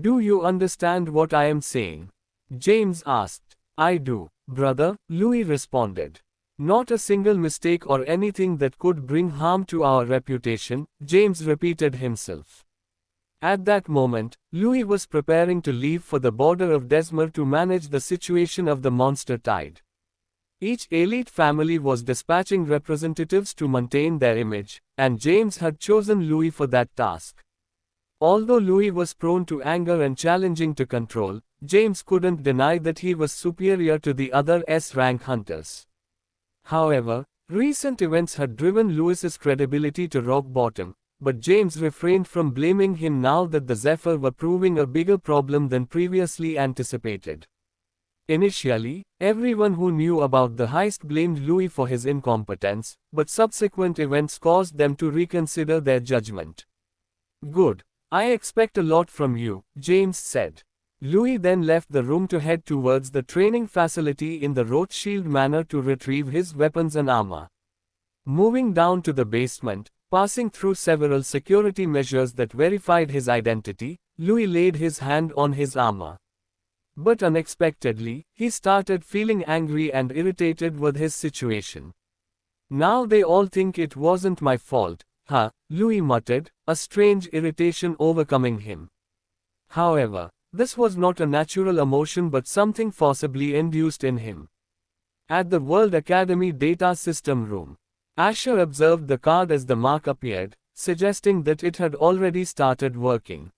Do you understand what I am saying? James asked. I do, brother, Louis responded. Not a single mistake or anything that could bring harm to our reputation, James repeated himself. At that moment, Louis was preparing to leave for the border of Desmer to manage the situation of the monster tide. Each elite family was dispatching representatives to maintain their image, and James had chosen Louis for that task. Although Louis was prone to anger and challenging to control, James couldn't deny that he was superior to the other S-rank hunters. However, recent events had driven Louis's credibility to rock bottom, but James refrained from blaming him now that the Zephyr were proving a bigger problem than previously anticipated. Initially, everyone who knew about the heist blamed Louis for his incompetence, but subsequent events caused them to reconsider their judgment. Good. I expect a lot from you, James said. Louis then left the room to head towards the training facility in the Rothschild Manor to retrieve his weapons and armor. Moving down to the basement, passing through several security measures that verified his identity, Louis laid his hand on his armor. But unexpectedly, he started feeling angry and irritated with his situation. Now they all think it wasn't my fault, huh? Louis muttered, a strange irritation overcoming him. However, this was not a natural emotion but something forcibly induced in him. At the World Academy Data System Room, Asher observed the card as the mark appeared, suggesting that it had already started working.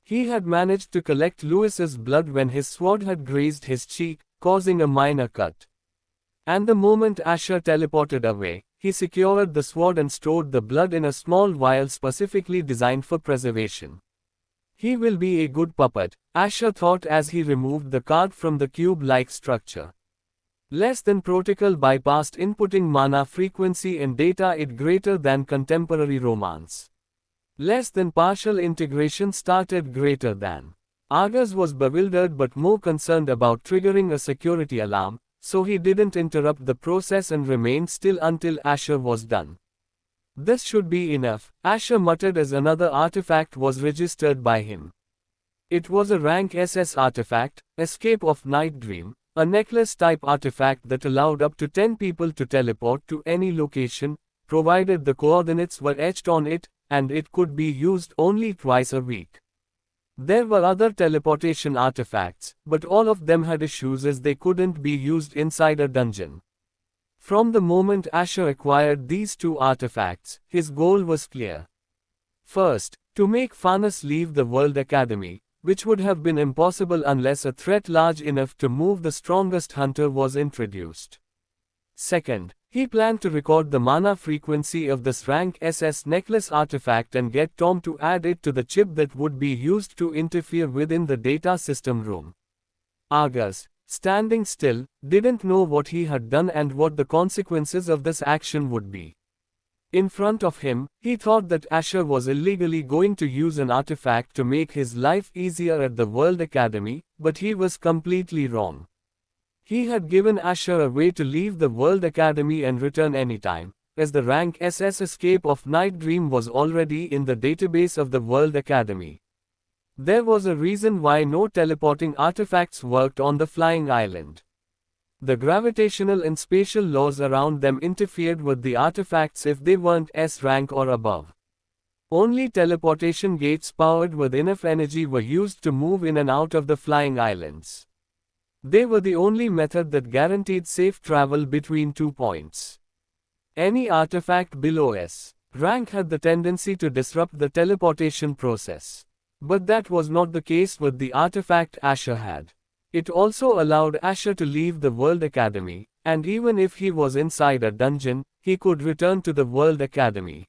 He had managed to collect Louis's blood when his sword had grazed his cheek, causing a minor cut. And the moment Asher teleported away, he secured the sword and stored the blood in a small vial specifically designed for preservation. He will be a good puppet, Asher thought as he removed the card from the cube-like structure. Less than protocol bypassed inputting mana frequency and data it greater than contemporary romance. Less than partial integration started greater than. Argus was bewildered but more concerned about triggering a security alarm, so he didn't interrupt the process and remained still until Asher was done. This should be enough, Asher muttered as another artifact was registered by him. It was a rank SS artifact, Escape of Night Dream, a necklace-type artifact that allowed up to 10 people to teleport to any location, provided the coordinates were etched on it, and it could be used only twice a week. There were other teleportation artifacts, but all of them had issues as they couldn't be used inside a dungeon. From the moment Asher acquired these two artifacts, his goal was clear. First, to make Farnus leave the World Academy, which would have been impossible unless a threat large enough to move the strongest hunter was introduced. Second, he planned to record the mana frequency of this rank SS necklace artifact and get Tom to add it to the chip that would be used to interfere within the data system room. Argus, standing still, didn't know what he had done and what the consequences of this action would be. In front of him, he thought that Asher was illegally going to use an artifact to make his life easier at the World Academy, but he was completely wrong. He had given Asher a way to leave the World Academy and return anytime, as the rank SS Escape of Night Dream was already in the database of the World Academy. There was a reason why no teleporting artifacts worked on the flying island. The gravitational and spatial laws around them interfered with the artifacts if they weren't S rank or above. Only teleportation gates powered with enough energy were used to move in and out of the flying islands. They were the only method that guaranteed safe travel between 2 points. Any artifact below S rank had the tendency to disrupt the teleportation process. But that was not the case with the artifact Asher had. It also allowed Asher to leave the World Academy, and even if he was inside a dungeon, he could return to the World Academy.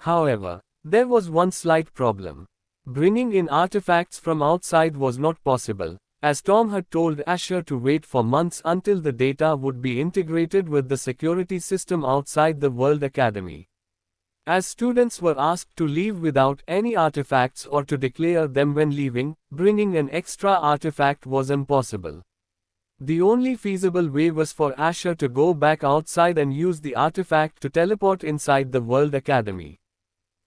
However, there was one slight problem. Bringing in artifacts from outside was not possible, as Tom had told Asher to wait for months until the data would be integrated with the security system outside the World Academy. As students were asked to leave without any artifacts or to declare them when leaving, bringing an extra artifact was impossible. The only feasible way was for Asher to go back outside and use the artifact to teleport inside the World Academy.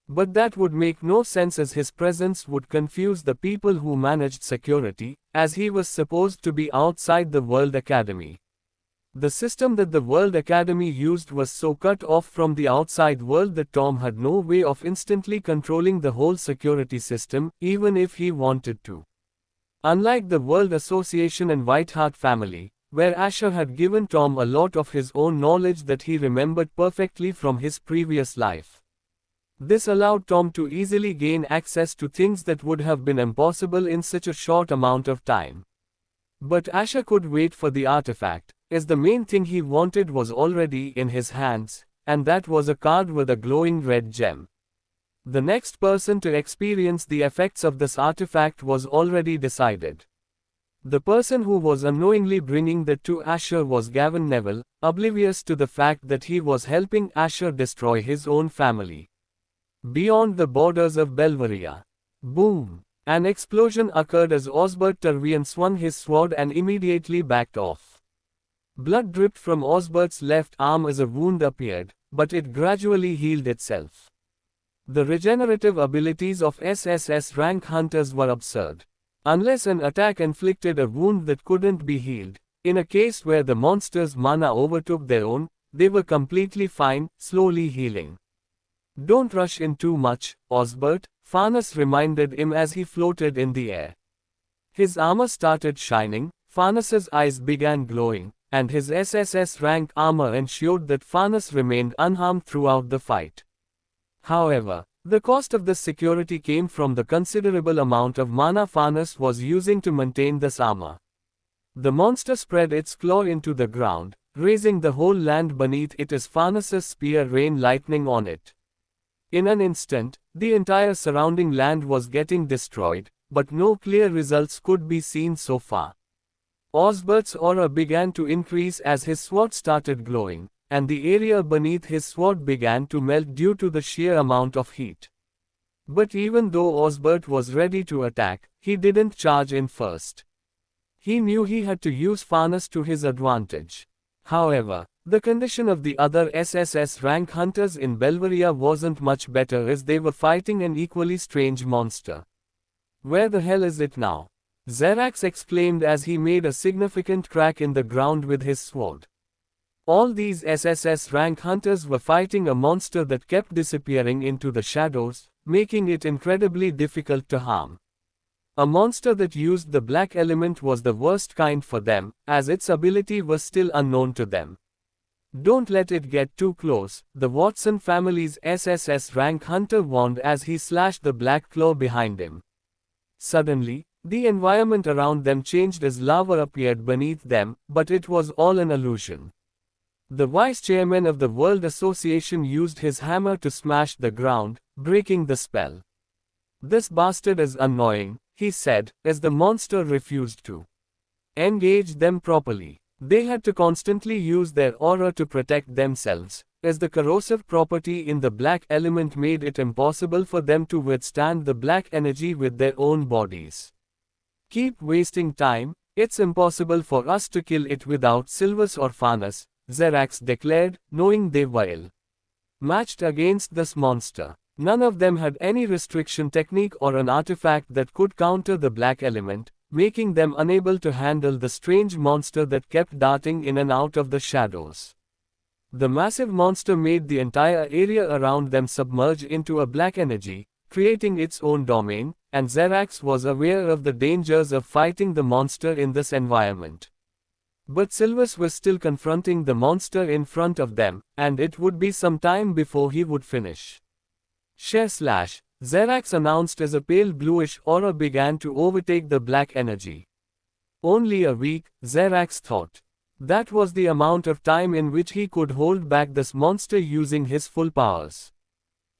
But that would make no sense as his presence would confuse the people who managed security, as he was supposed to be outside the World Academy. The system that the World Academy used was so cut off from the outside world that Tom had no way of instantly controlling the whole security system, even if he wanted to. Unlike the World Association and Whiteheart family, where Asher had given Tom a lot of his own knowledge that he remembered perfectly from his previous life. This allowed Tom to easily gain access to things that would have been impossible in such a short amount of time. But Asher could wait for the artifact, as the main thing he wanted was already in his hands, and that was a card with a glowing red gem. The next person to experience the effects of this artifact was already decided. The person who was unknowingly bringing that to Asher was Gavin Neville, oblivious to the fact that he was helping Asher destroy his own family. Beyond the borders of Belveria. Boom! An explosion occurred as Osbert Tervian swung his sword and immediately backed off. Blood dripped from Osbert's left arm as a wound appeared, but it gradually healed itself. The regenerative abilities of SSS rank hunters were absurd. Unless an attack inflicted a wound that couldn't be healed, in a case where the monster's mana overtook their own, they were completely fine, slowly healing. Don't rush in too much, Osbert, Farnes reminded him as he floated in the air. His armor started shining, Farnes's eyes began glowing, and his SSS rank armor ensured that Farnes remained unharmed throughout the fight. However, the cost of this security came from the considerable amount of mana Farnes was using to maintain this armor. The monster spread its claw into the ground, raising the whole land beneath it as Farnes's spear rained lightning on it. In an instant, the entire surrounding land was getting destroyed, but no clear results could be seen so far. Osbert's aura began to increase as his sword started glowing, and the area beneath his sword began to melt due to the sheer amount of heat. But even though Osbert was ready to attack, he didn't charge in first. He knew he had to use Farnes to his advantage. However, the condition of the other SSS rank hunters in Belveria wasn't much better as they were fighting an equally strange monster. Where the hell is it now? Xerax exclaimed as he made a significant crack in the ground with his sword. All these SSS rank hunters were fighting a monster that kept disappearing into the shadows, making it incredibly difficult to harm. A monster that used the black element was the worst kind for them, as its ability was still unknown to them. Don't let it get too close, the Watson family's SSS rank hunter warned as he slashed the black claw behind him. Suddenly, the environment around them changed as lava appeared beneath them, but it was all an illusion. The vice chairman of the World Association used his hammer to smash the ground, breaking the spell. "This bastard is annoying," he said, as the monster refused to engage them properly. They had to constantly use their aura to protect themselves, as the corrosive property in the black element made it impossible for them to withstand the black energy with their own bodies. "Keep wasting time, it's impossible for us to kill it without Silvus or Farnes," Xerax declared, knowing they were ill-matched against this monster. None of them had any restriction technique or an artifact that could counter the black element, making them unable to handle the strange monster that kept darting in and out of the shadows. The massive monster made the entire area around them submerge into a black energy, creating its own domain, and Xerax was aware of the dangers of fighting the monster in this environment. But Silvus was still confronting the monster in front of them, and it would be some time before he would finish. Slash, Xerax announced as a pale bluish aura began to overtake the black energy. Only a week, Xerax thought. That was the amount of time in which he could hold back this monster using his full powers.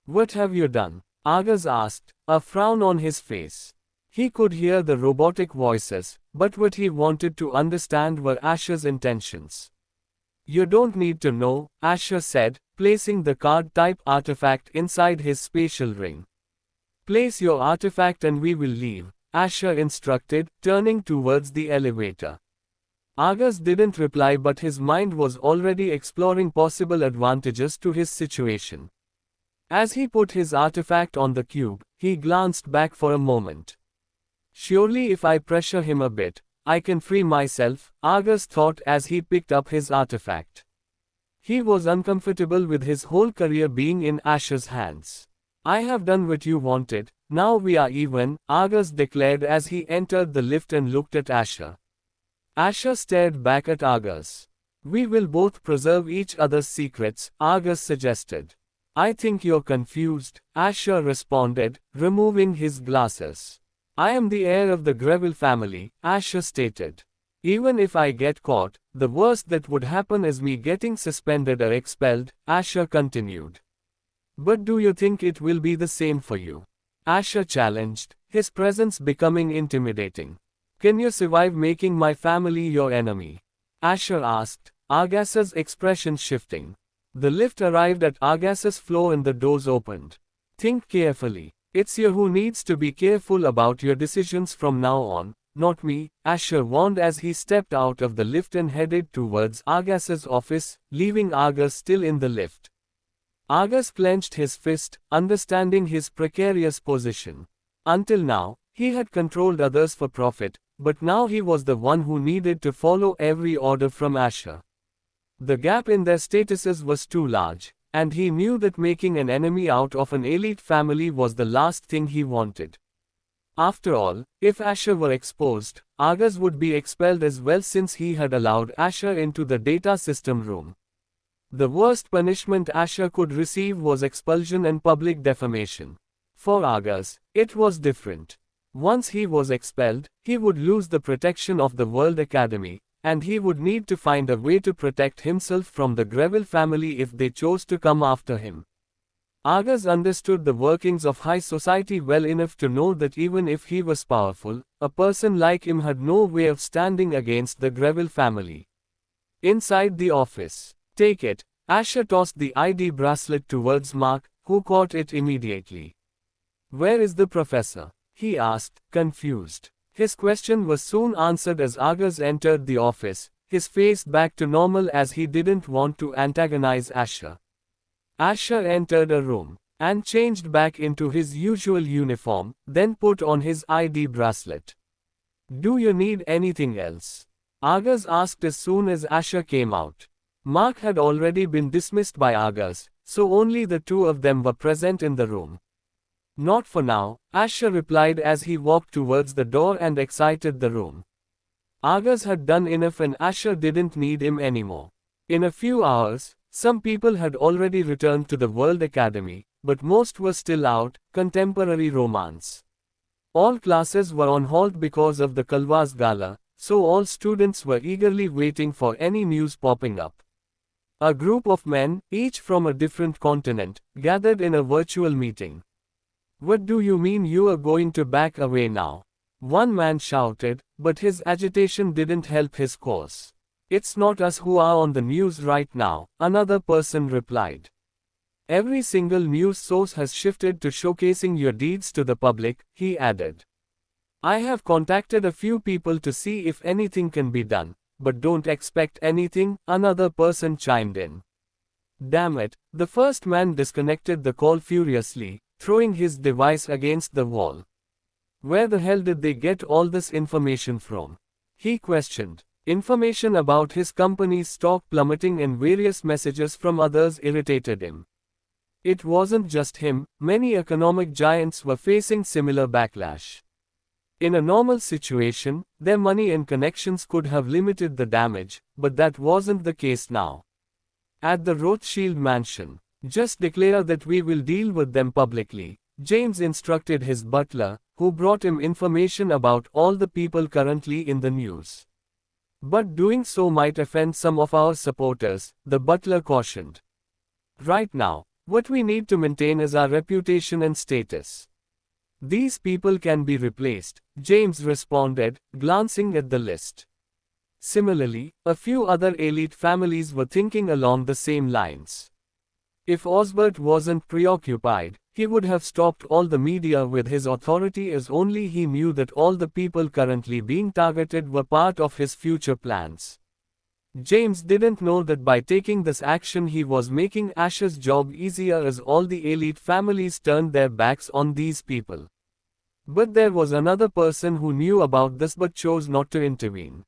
"What have you done?" Argus asked, a frown on his face. He could hear the robotic voices, but what he wanted to understand were Asher's intentions. "You don't need to know," Asher said, placing the card-type artifact inside his spatial ring. "Place your artifact and we will leave," Asher instructed, turning towards the elevator. Argus didn't reply, but his mind was already exploring possible advantages to his situation. As he put his artifact on the cube, he glanced back for a moment. Surely if I pressure him a bit, I can free myself, Argus thought as he picked up his artifact. He was uncomfortable with his whole career being in Asher's hands. I have done what you wanted, now we are even, Argus declared as he entered the lift and looked at Asher. Asher stared back at Argus. We will both preserve each other's secrets, Argus suggested. I think you're confused, Asher responded, removing his glasses. I am the heir of the Greville family, Asher stated. Even if I get caught, the worst that would happen is me getting suspended or expelled, Asher continued. But do you think it will be the same for you? Asher challenged, his presence becoming intimidating. Can you survive making my family your enemy? Asher asked, Argus's expression shifting. The lift arrived at Argus's floor and the doors opened. Think carefully. It's you who needs to be careful about your decisions from now on, not me, Asher warned as he stepped out of the lift and headed towards Argus's office, leaving Argus still in the lift. Argus clenched his fist, understanding his precarious position. Until now, he had controlled others for profit, but now he was the one who needed to follow every order from Asher. The gap in their statuses was too large, and he knew that making an enemy out of an elite family was the last thing he wanted. After all, if Asher were exposed, Argus would be expelled as well since he had allowed Asher into the data system room. The worst punishment Asher could receive was expulsion and public defamation. For Argus, it was different. Once he was expelled, he would lose the protection of the World Academy, and he would need to find a way to protect himself from the Greville family if they chose to come after him. Argus understood the workings of high society well enough to know that even if he was powerful, a person like him had no way of standing against the Greville family. Inside the office. Take it. Asher tossed the ID bracelet towards Mark, who caught it immediately. Where is the professor? He asked, confused. His question was soon answered as Argus entered the office, his face back to normal as he didn't want to antagonize Asher. Asher entered a room, and changed back into his usual uniform, then put on his ID bracelet. Do you need anything else? Argus asked as soon as Asher came out. Mark had already been dismissed by Argus, so only the two of them were present in the room. Not for now, Asher replied as he walked towards the door and exited the room. Argus had done enough and Asher didn't need him anymore. In a few hours, some people had already returned to the World Academy, but most were still out, contemporary romance. All classes were on hold because of the Kalwas Gala, so all students were eagerly waiting for any news popping up. A group of men, each from a different continent, gathered in a virtual meeting. What do you mean you are going to back away now? One man shouted, but his agitation didn't help his cause. It's not us who are on the news right now, another person replied. Every single news source has shifted to showcasing your deeds to the public, he added. I have contacted a few people to see if anything can be done, but don't expect anything, another person chimed in. Damn it, the first man disconnected the call furiously, throwing his device against the wall. Where the hell did they get all this information from? He questioned. Information about his company's stock plummeting and various messages from others irritated him. It wasn't just him, many economic giants were facing similar backlash. In a normal situation, their money and connections could have limited the damage, but that wasn't the case now. At the Rothschild mansion, just declare that we will deal with them publicly, James instructed his butler, who brought him information about all the people currently in the news. But doing so might offend some of our supporters, the butler cautioned. Right now, what we need to maintain is our reputation and status. These people can be replaced, James responded, glancing at the list. Similarly, a few other elite families were thinking along the same lines. If Osbert wasn't preoccupied, he would have stopped all the media with his authority as only he knew that all the people currently being targeted were part of his future plans. James didn't know that by taking this action he was making Ash's job easier as all the elite families turned their backs on these people. But there was another person who knew about this but chose not to intervene.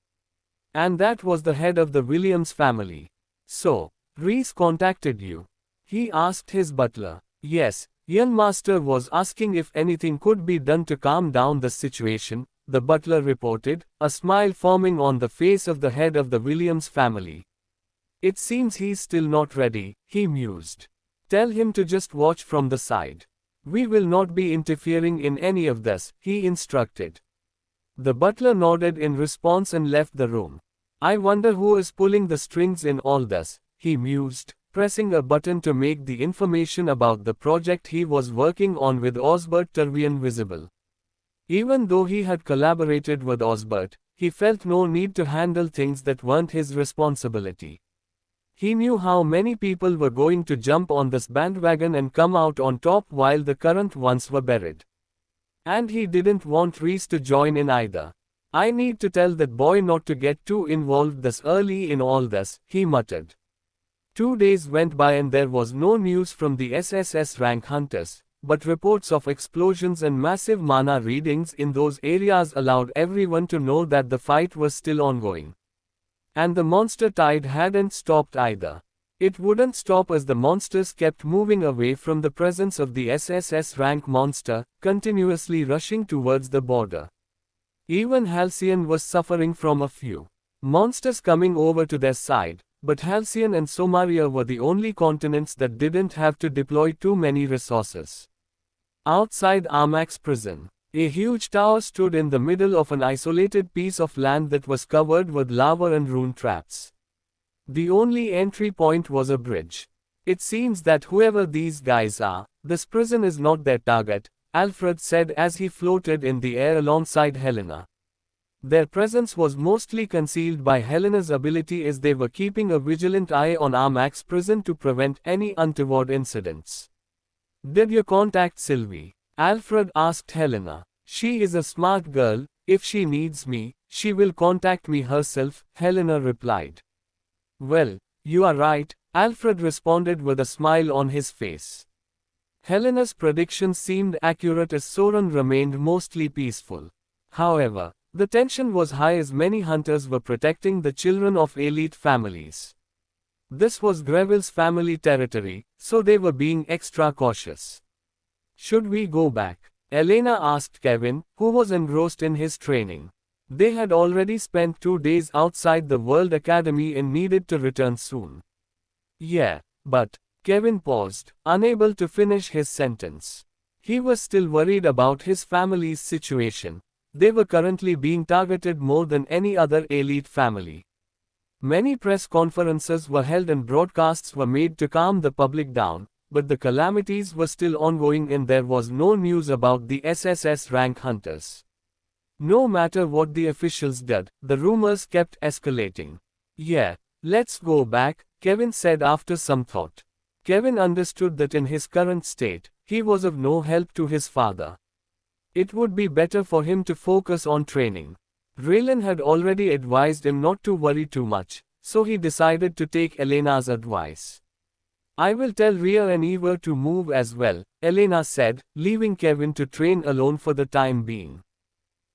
And that was the head of the Williams family. So, Reese contacted you? He asked his butler. Yes, young master was asking if anything could be done to calm down the situation, the butler reported, a smile forming on the face of the head of the Williams family. It seems he's still not ready, he mused. Tell him to just watch from the side. We will not be interfering in any of this, he instructed. The butler nodded in response and left the room. I wonder who is pulling the strings in all this, he mused, pressing a button to make the information about the project he was working on with Osbert Turvian visible. Even though he had collaborated with Osbert, he felt no need to handle things that weren't his responsibility. He knew how many people were going to jump on this bandwagon and come out on top while the current ones were buried. And he didn't want Reese to join in either. I need to tell that boy not to get too involved this early in all this, he muttered. 2 days went by and there was no news from the SSS rank hunters, but reports of explosions and massive mana readings in those areas allowed everyone to know that the fight was still ongoing. And the monster tide hadn't stopped either. It wouldn't stop as the monsters kept moving away from the presence of the SSS rank monster, continuously rushing towards the border. Even Halcyon was suffering from a few monsters coming over to their side, but Halcyon and Somaria were the only continents that didn't have to deploy too many resources. Outside Armak's prison, a huge tower stood in the middle of an isolated piece of land that was covered with lava and rune traps. The only entry point was a bridge. It seems that whoever these guys are, this prison is not their target, Alfred said as he floated in the air alongside Helena. Their presence was mostly concealed by Helena's ability as they were keeping a vigilant eye on Armak's prison to prevent any untoward incidents. Did you contact Sylvie? Alfred asked Helena. She is a smart girl, if she needs me, she will contact me herself, Helena replied. Well, you are right, Alfred responded with a smile on his face. Helena's predictions seemed accurate as Soren remained mostly peaceful. However, the tension was high as many hunters were protecting the children of elite families. This was Greville's family territory, so they were being extra cautious. Should we go back? Elena asked Kevin, who was engrossed in his training. They had already spent 2 days outside the World Academy and needed to return soon. Yeah, but, Kevin paused, unable to finish his sentence. He was still worried about his family's situation. They were currently being targeted more than any other elite family. Many press conferences were held and broadcasts were made to calm the public down, but the calamities were still ongoing and there was no news about the SSS rank hunters. No matter what the officials did, the rumors kept escalating. Yeah, let's go back, Kevin said after some thought. Kevin understood that in his current state, he was of no help to his father. It would be better for him to focus on training. Raylan had already advised him not to worry too much, so he decided to take Elena's advice. I will tell Rhea and Eva to move as well, Elena said, leaving Kevin to train alone for the time being.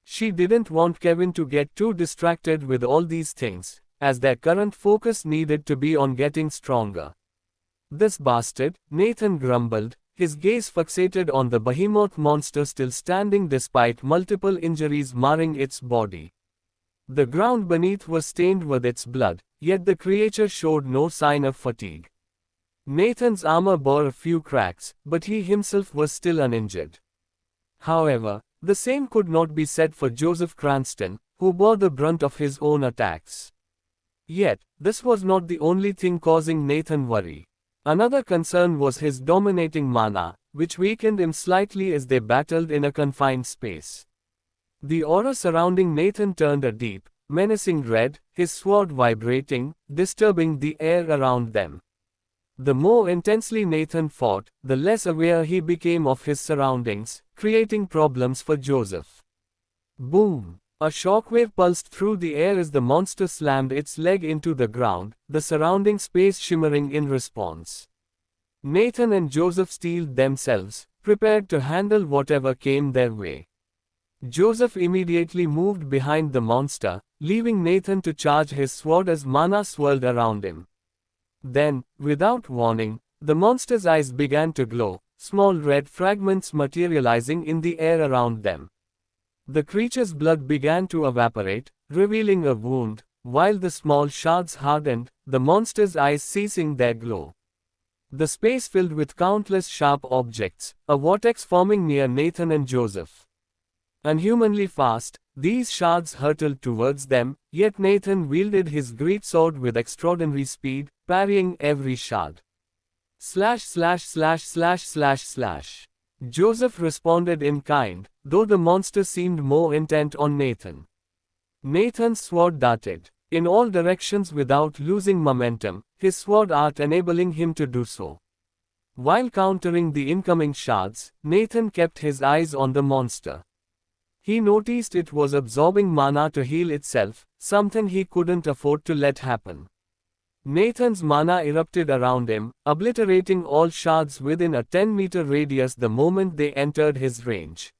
She didn't want Kevin to get too distracted with all these things, as their current focus needed to be on getting stronger. This bastard, Nathan grumbled, his gaze fixated on the behemoth monster still standing despite multiple injuries marring its body. The ground beneath was stained with its blood, yet the creature showed no sign of fatigue. Nathan's armor bore a few cracks, but he himself was still uninjured. However, the same could not be said for Joseph Cranston, who bore the brunt of his own attacks. Yet, this was not the only thing causing Nathan worry. Another concern was his dominating mana, which weakened him slightly as they battled in a confined space. The aura surrounding Nathan turned a deep, menacing red, his sword vibrating, disturbing the air around them. The more intensely Nathan fought, the less aware he became of his surroundings, creating problems for Joseph. Boom! A shockwave pulsed through the air as the monster slammed its leg into the ground, the surrounding space shimmering in response. Nathan and Joseph steeled themselves, prepared to handle whatever came their way. Joseph immediately moved behind the monster, leaving Nathan to charge his sword as mana swirled around him. Then, without warning, the monster's eyes began to glow, small red fragments materializing in the air around them. The creature's blood began to evaporate, revealing a wound, while the small shards hardened, the monster's eyes ceasing their glow. The space filled with countless sharp objects, a vortex forming near Nathan and Joseph. Unhumanly fast, these shards hurtled towards them, yet Nathan wielded his greatsword with extraordinary speed, parrying every shard. Slash slash slash slash slash slash. Joseph responded in kind, though the monster seemed more intent on Nathan. Nathan's sword darted in all directions without losing momentum, his sword art enabling him to do so. While countering the incoming shards, Nathan kept his eyes on the monster. He noticed it was absorbing mana to heal itself, something he couldn't afford to let happen. Nathan's mana erupted around him, obliterating all shards within a 10-meter radius the moment they entered his range.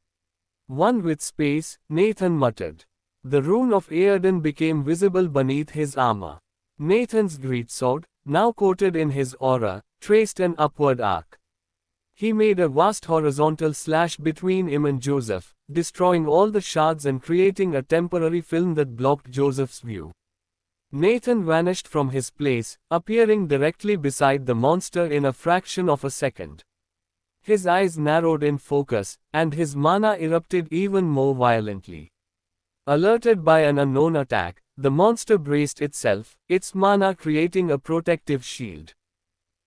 One with space, Nathan muttered. The rune of Aedan became visible beneath his armor. Nathan's greatsword, now coated in his aura, traced an upward arc. He made a vast horizontal slash between him and Joseph, destroying all the shards and creating a temporary film that blocked Joseph's view. Nathan vanished from his place, appearing directly beside the monster in a fraction of a second. His eyes narrowed in focus, and his mana erupted even more violently. Alerted by an unknown attack, the monster braced itself, its mana creating a protective shield.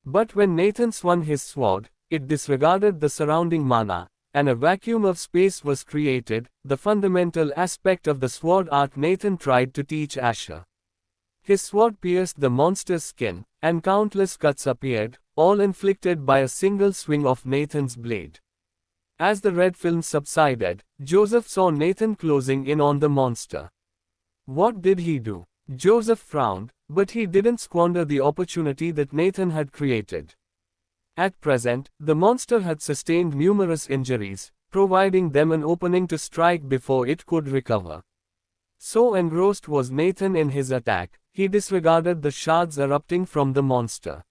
But when Nathan swung his sword, it disregarded the surrounding mana, and a vacuum of space was created, the fundamental aspect of the sword art Nathan tried to teach Asher. His sword pierced the monster's skin, and countless cuts appeared, all inflicted by a single swing of Nathan's blade. As the red film subsided, Joseph saw Nathan closing in on the monster. What did he do? Joseph frowned, but he didn't squander the opportunity that Nathan had created. At present, the monster had sustained numerous injuries, providing them an opening to strike before it could recover. So engrossed was Nathan in his attack, he disregarded the shards erupting from the monster.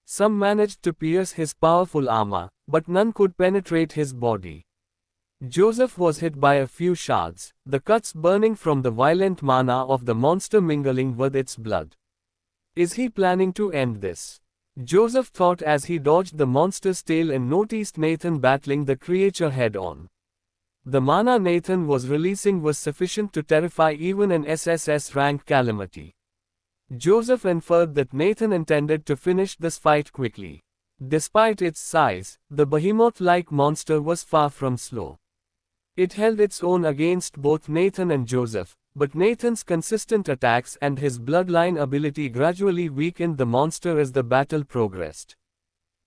Some managed to pierce his powerful armor, but none could penetrate his body. Joseph was hit by a few shards, the cuts burning from the violent mana of the monster mingling with its blood. Is he planning to end this? Joseph thought as he dodged the monster's tail and noticed Nathan battling the creature head-on. The mana Nathan was releasing was sufficient to terrify even an SSS rank calamity. Joseph inferred that Nathan intended to finish this fight quickly. Despite its size, the behemoth-like monster was far from slow. It held its own against both Nathan and Joseph, but Nathan's consistent attacks and his bloodline ability gradually weakened the monster as the battle progressed.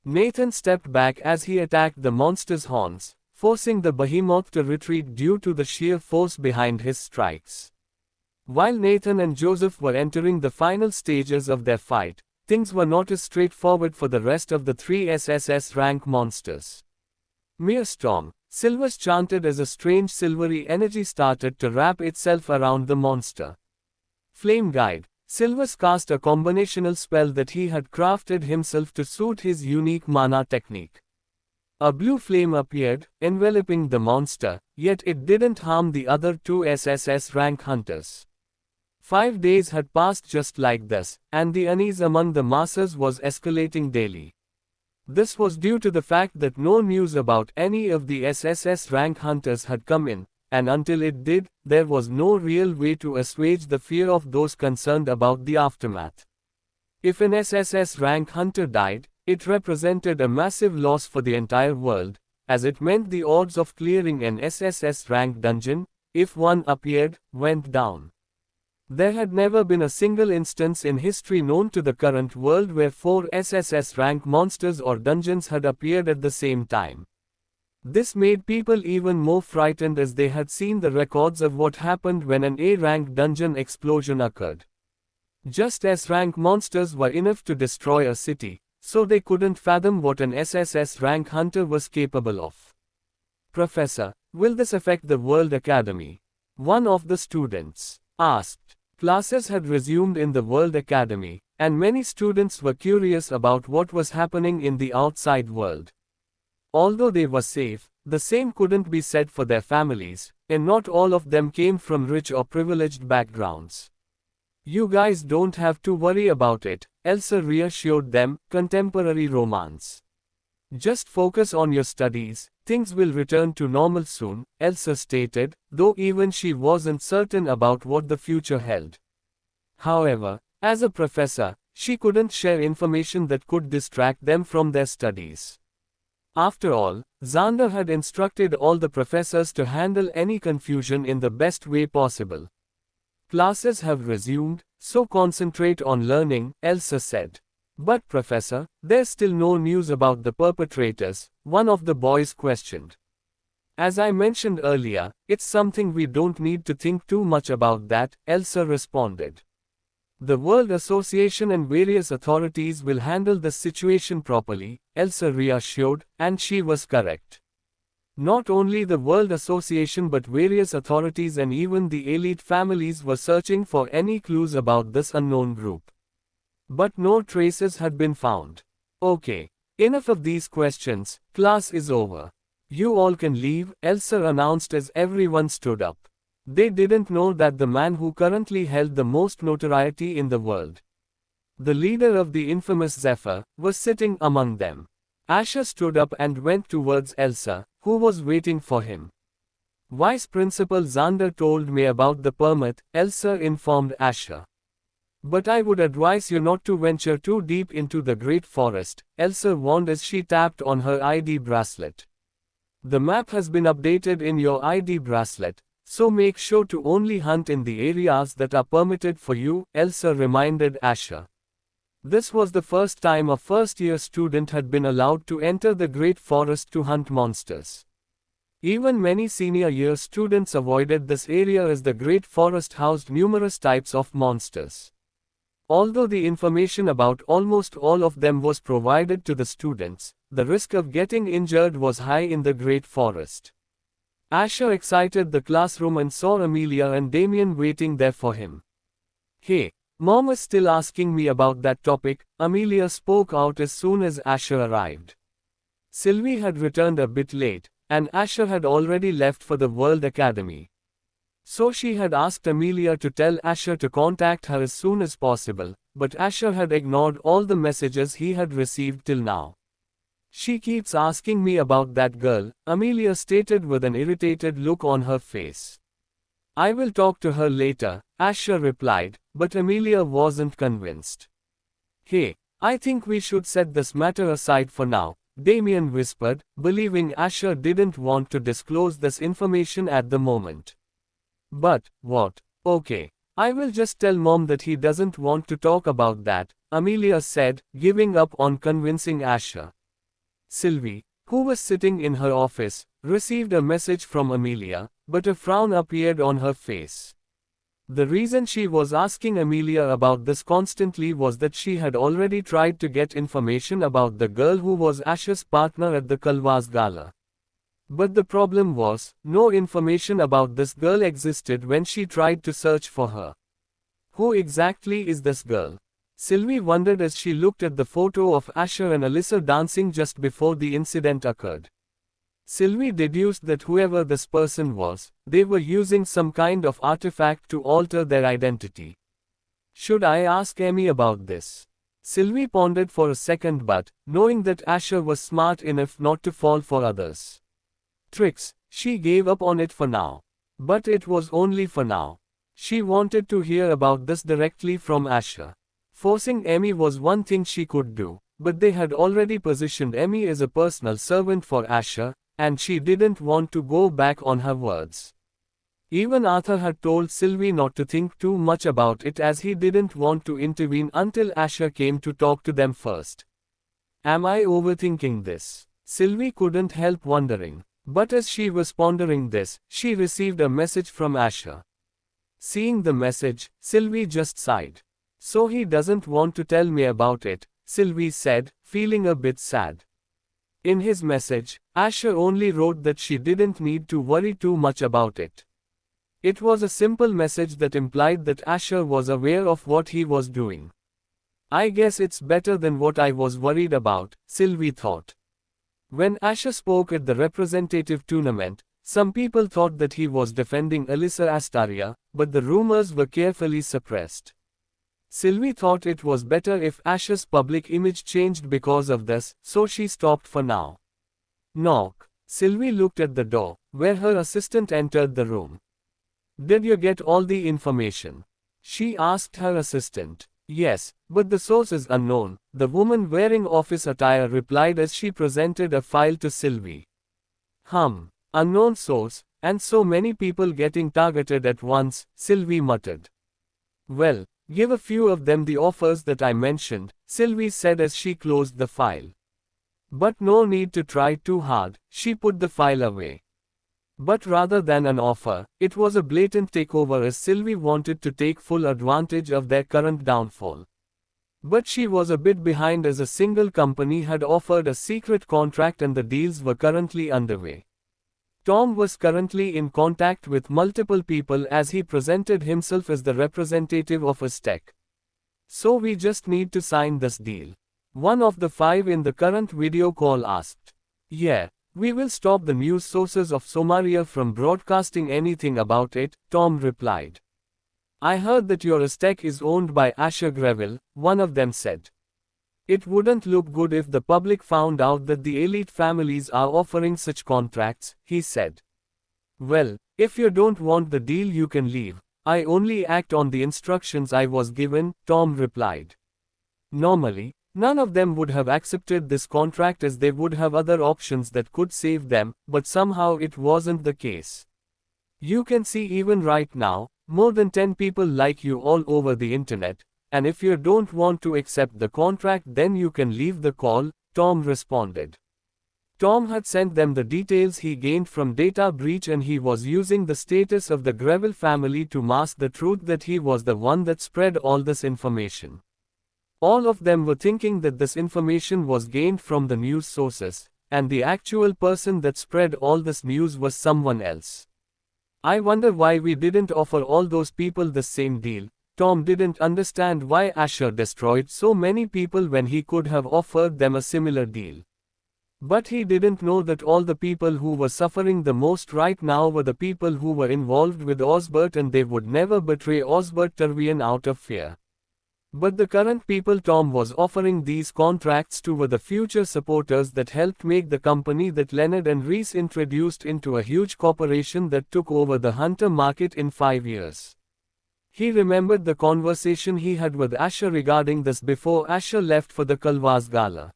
Nathan stepped back as he attacked the monster's horns, forcing the behemoth to retreat due to the sheer force behind his strikes. While Nathan and Joseph were entering the final stages of their fight, things were not as straightforward for the rest of the three SSS rank monsters. Mere storm, Silvers chanted as a strange silvery energy started to wrap itself around the monster. Flame Guide, Silvers cast a combinational spell that he had crafted himself to suit his unique mana technique. A blue flame appeared, enveloping the monster, yet it didn't harm the other two SSS rank hunters. 5 days had passed just like this, and the unease among the masses was escalating daily. This was due to the fact that no news about any of the SSS rank hunters had come in, and until it did, there was no real way to assuage the fear of those concerned about the aftermath. If an SSS rank hunter died, it represented a massive loss for the entire world, as it meant the odds of clearing an SSS rank dungeon, if one appeared, went down. There had never been a single instance in history known to the current world where 4 SSS rank monsters or dungeons had appeared at the same time. This made people even more frightened as they had seen the records of what happened when an A-rank dungeon explosion occurred. Just S-rank monsters were enough to destroy a city, so they couldn't fathom what an SSS-rank hunter was capable of. "Professor, will this affect the World Academy?" one of the students asked. Classes had resumed in the World Academy, and many students were curious about what was happening in the outside world. Although they were safe, the same couldn't be said for their families, and not all of them came from rich or privileged backgrounds. "You guys don't have to worry about it," Elsa reassured them, contemporary romance. "Just focus on your studies, things will return to normal soon," Elsa stated, though even she wasn't certain about what the future held. However, as a professor, she couldn't share information that could distract them from their studies. After all, Xander had instructed all the professors to handle any confusion in the best way possible. "Classes have resumed, so concentrate on learning," Elsa said. "But Professor, there's still no news about the perpetrators," one of the boys questioned. "As I mentioned earlier, it's something we don't need to think too much about that," Elsa responded. "The World Association and various authorities will handle the situation properly," Elsa reassured, and she was correct. Not only the World Association but various authorities and even the elite families were searching for any clues about this unknown group. But no traces had been found. "Okay. Enough of these questions, class is over. You all can leave," Elsa announced as everyone stood up. They didn't know that the man who currently held the most notoriety in the world, the leader of the infamous Zephyr, was sitting among them. Asher stood up and went towards Elsa, who was waiting for him. "Vice Principal Xander told me about the permit," Elsa informed Asher. "But I would advise you not to venture too deep into the Great Forest," Elsa warned as she tapped on her ID bracelet. "The map has been updated in your ID bracelet, so make sure to only hunt in the areas that are permitted for you," Elsa reminded Asher. This was the first time a first-year student had been allowed to enter the Great Forest to hunt monsters. Even many senior-year students avoided this area as the Great Forest housed numerous types of monsters. Although the information about almost all of them was provided to the students, the risk of getting injured was high in the Great Forest. Asher exited the classroom and saw Amelia and Damien waiting there for him. "Hey, Mom is still asking me about that topic," Amelia spoke out as soon as Asher arrived. Sylvie had returned a bit late, and Asher had already left for the World Academy. So she had asked Amelia to tell Asher to contact her as soon as possible, but Asher had ignored all the messages he had received till now. "She keeps asking me about that girl," Amelia stated with an irritated look on her face. "I will talk to her later," Asher replied, but Amelia wasn't convinced. "Hey, I think we should set this matter aside for now," Damien whispered, believing Asher didn't want to disclose this information at the moment. "But, what? Okay. I will just tell Mom that he doesn't want to talk about that," Amelia said, giving up on convincing Asher. Sylvie, who was sitting in her office, received a message from Amelia, but a frown appeared on her face. The reason she was asking Amelia about this constantly was that she had already tried to get information about the girl who was Asher's partner at the Kalwas Gala. But the problem was, no information about this girl existed when she tried to search for her. Who exactly is this girl? Sylvie wondered as she looked at the photo of Asher and Alyssa dancing just before the incident occurred. Sylvie deduced that whoever this person was, they were using some kind of artifact to alter their identity. Should I ask Amy about this? Sylvie pondered for a second but, knowing that Asher was smart enough not to fall for others' tricks, she gave up on it for now. But it was only for now. She wanted to hear about this directly from Asher. Forcing Amy was one thing she could do, but they had already positioned Amy as a personal servant for Asher, and she didn't want to go back on her words. Even Arthur had told Sylvie not to think too much about it as he didn't want to intervene until Asher came to talk to them first. Am I overthinking this? Sylvie couldn't help wondering. But as she was pondering this, she received a message from Asher. Seeing the message, Sylvie just sighed. So he doesn't want to tell me about it, Sylvie said, feeling a bit sad. In his message, Asher only wrote that she didn't need to worry too much about it. It was a simple message that implied that Asher was aware of what he was doing. I guess it's better than what I was worried about, Sylvie thought. When Asher spoke at the representative tournament, some people thought that he was defending Alyssa Astaria, but the rumors were carefully suppressed. Sylvie thought it was better if Asher's public image changed because of this, so she stopped for now. Knock. Sylvie looked at the door, where her assistant entered the room. Did you get all the information? She asked her assistant. Yes, but the source is unknown, the woman wearing office attire replied as she presented a file to Sylvie. Unknown source, and so many people getting targeted at once, Sylvie muttered. Well, give a few of them the offers that I mentioned, Sylvie said as she closed the file. But no need to try too hard, she put the file away. But rather than an offer, it was a blatant takeover as Sylvie wanted to take full advantage of their current downfall. But she was a bit behind as a single company had offered a secret contract and the deals were currently underway. Tom was currently in contact with multiple people as he presented himself as the representative of Aztec. So we just need to sign this deal. One of the 5 in the current video call asked. Yeah, we will stop the news sources of Somalia from broadcasting anything about it, Tom replied. I heard that your Aztec is owned by Asher Greville, one of them said. It wouldn't look good if the public found out that the elite families are offering such contracts, he said. Well, if you don't want the deal you can leave. I only act on the instructions I was given, Tom replied. Normally, none of them would have accepted this contract as they would have other options that could save them, but somehow it wasn't the case. You can see even right now, more than 10 people like you all over the internet. And if you don't want to accept the contract then you can leave the call, Tom responded. Tom had sent them the details he gained from data breach and he was using the status of the Greville family to mask the truth that he was the one that spread all this information. All of them were thinking that this information was gained from the news sources, and the actual person that spread all this news was someone else. I wonder why we didn't offer all those people the same deal. Tom didn't understand why Asher destroyed so many people when he could have offered them a similar deal. But he didn't know that all the people who were suffering the most right now were the people who were involved with Osbert and they would never betray Osbert Tervian out of fear. But the current people Tom was offering these contracts to were the future supporters that helped make the company that Leonard and Reese introduced into a huge corporation that took over the hunter market in 5 years. He remembered the conversation he had with Asher regarding this before Asher left for the Kalwas Gala.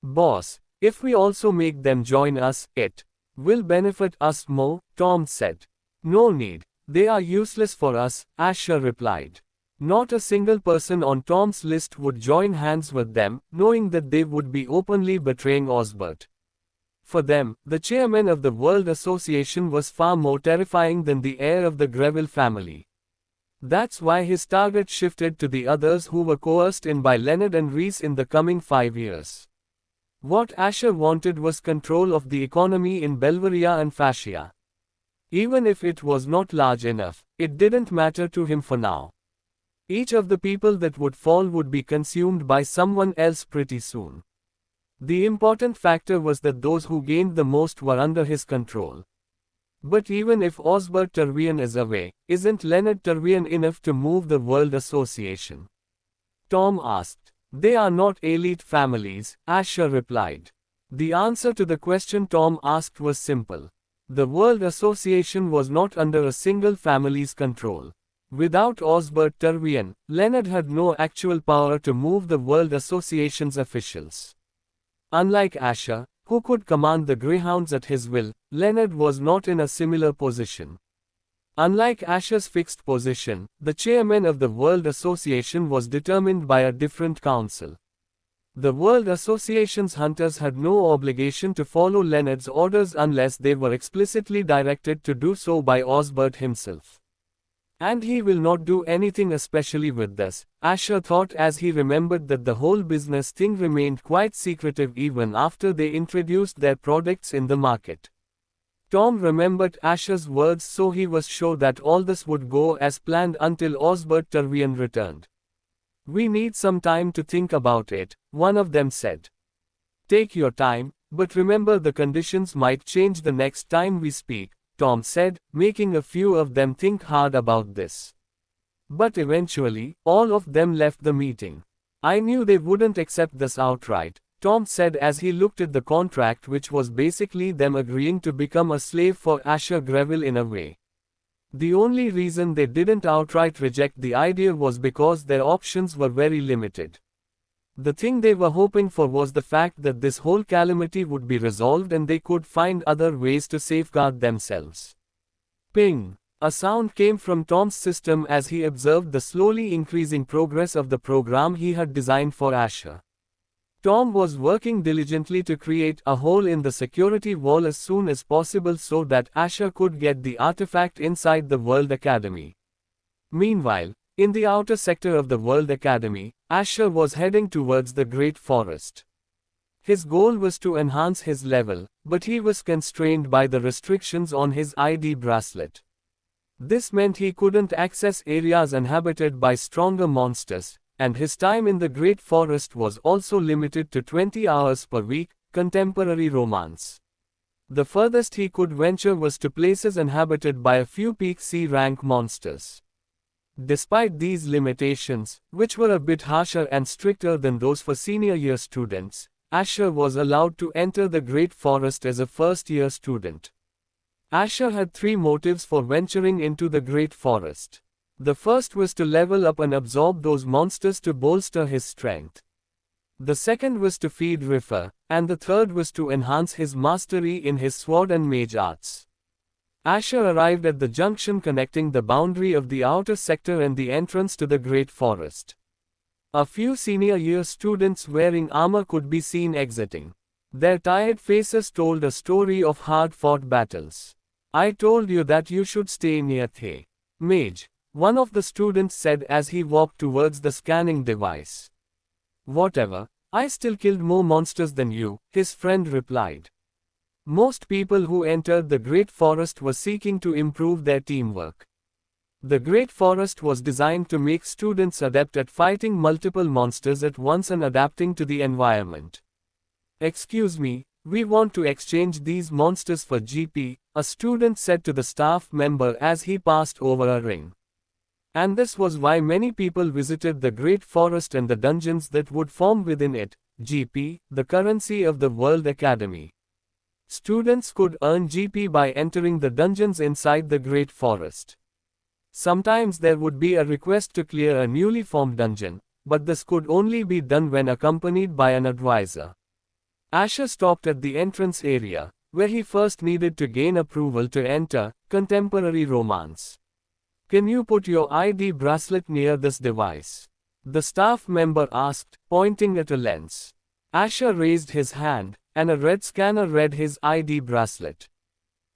Boss, if we also make them join us, it will benefit us more, Tom said. No need, they are useless for us, Asher replied. Not a single person on Tom's list would join hands with them, knowing that they would be openly betraying Osbert. For them, the chairman of the World Association was far more terrifying than the heir of the Greville family. That's why his target shifted to the others who were coerced in by Leonard and Reese in the coming 5 years. What Asher wanted was control of the economy in Belvaria and Fascia. Even if it was not large enough, it didn't matter to him for now. Each of the people that would fall would be consumed by someone else pretty soon. The important factor was that those who gained the most were under his control. But even if Osbert Tervian is away, isn't Leonard Tervian enough to move the World Association? Tom asked. They are not elite families, Asher replied. The answer to the question Tom asked was simple. The World Association was not under a single family's control. Without Osbert Tervian, Leonard had no actual power to move the World Association's officials. Unlike Asher, who could command the Greyhounds at his will, Leonard was not in a similar position. Unlike Asher's fixed position, the chairman of the World Association was determined by a different council. The World Association's hunters had no obligation to follow Leonard's orders unless they were explicitly directed to do so by Osbert himself. And he will not do anything especially with this, Asher thought as he remembered that the whole business thing remained quite secretive even after they introduced their products in the market. Tom remembered Asher's words, so he was sure that all this would go as planned until Osbert Turvian returned. "We need some time to think about it," one of them said. "Take your time, but remember the conditions might change the next time we speak," Tom said, making a few of them think hard about this. But eventually, all of them left the meeting. "I knew they wouldn't accept this outright," Tom said as he looked at the contract, which was basically them agreeing to become a slave for Asher Greville in a way. The only reason they didn't outright reject the idea was because their options were very limited. The thing they were hoping for was the fact that this whole calamity would be resolved and they could find other ways to safeguard themselves. Ping! A sound came from Tom's system as he observed the slowly increasing progress of the program he had designed for Asher. Tom was working diligently to create a hole in the security wall as soon as possible so that Asher could get the artifact inside the World Academy. Meanwhile, in the outer sector of the World Academy, Asher was heading towards the Great Forest. His goal was to enhance his level, but he was constrained by the restrictions on his ID bracelet. This meant he couldn't access areas inhabited by stronger monsters, and his time in the Great Forest was also limited to 20 hours per week, contemporary romance. The furthest he could venture was to places inhabited by a few peak C rank monsters. Despite these limitations, which were a bit harsher and stricter than those for senior year students, Asher was allowed to enter the Great Forest as a first-year student. Asher had three motives for venturing into the Great Forest. The first was to level up and absorb those monsters to bolster his strength. The second was to feed Riffer, and the third was to enhance his mastery in his sword and mage arts. Asher arrived at the junction connecting the boundary of the outer sector and the entrance to the Great Forest. A few senior year students wearing armor could be seen exiting. Their tired faces told a story of hard-fought battles. "I told you that you should stay near the mage," one of the students said as he walked towards the scanning device. "Whatever, I still killed more monsters than you," his friend replied. Most people who entered the Great Forest were seeking to improve their teamwork. The Great Forest was designed to make students adept at fighting multiple monsters at once and adapting to the environment. "Excuse me, we want to exchange these monsters for GP," a student said to the staff member as he passed over a ring. And this was why many people visited the Great Forest and the dungeons that would form within it, GP, the currency of the World Academy. Students could earn GP by entering the dungeons inside the Great Forest. Sometimes there would be a request to clear a newly formed dungeon, but this could only be done when accompanied by an advisor. Asher stopped at the entrance area, where he first needed to gain approval to enter contemporary romance. "Can you put your ID bracelet near this device?" the staff member asked, pointing at a lens. Asher raised his hand, and a red scanner read his ID bracelet.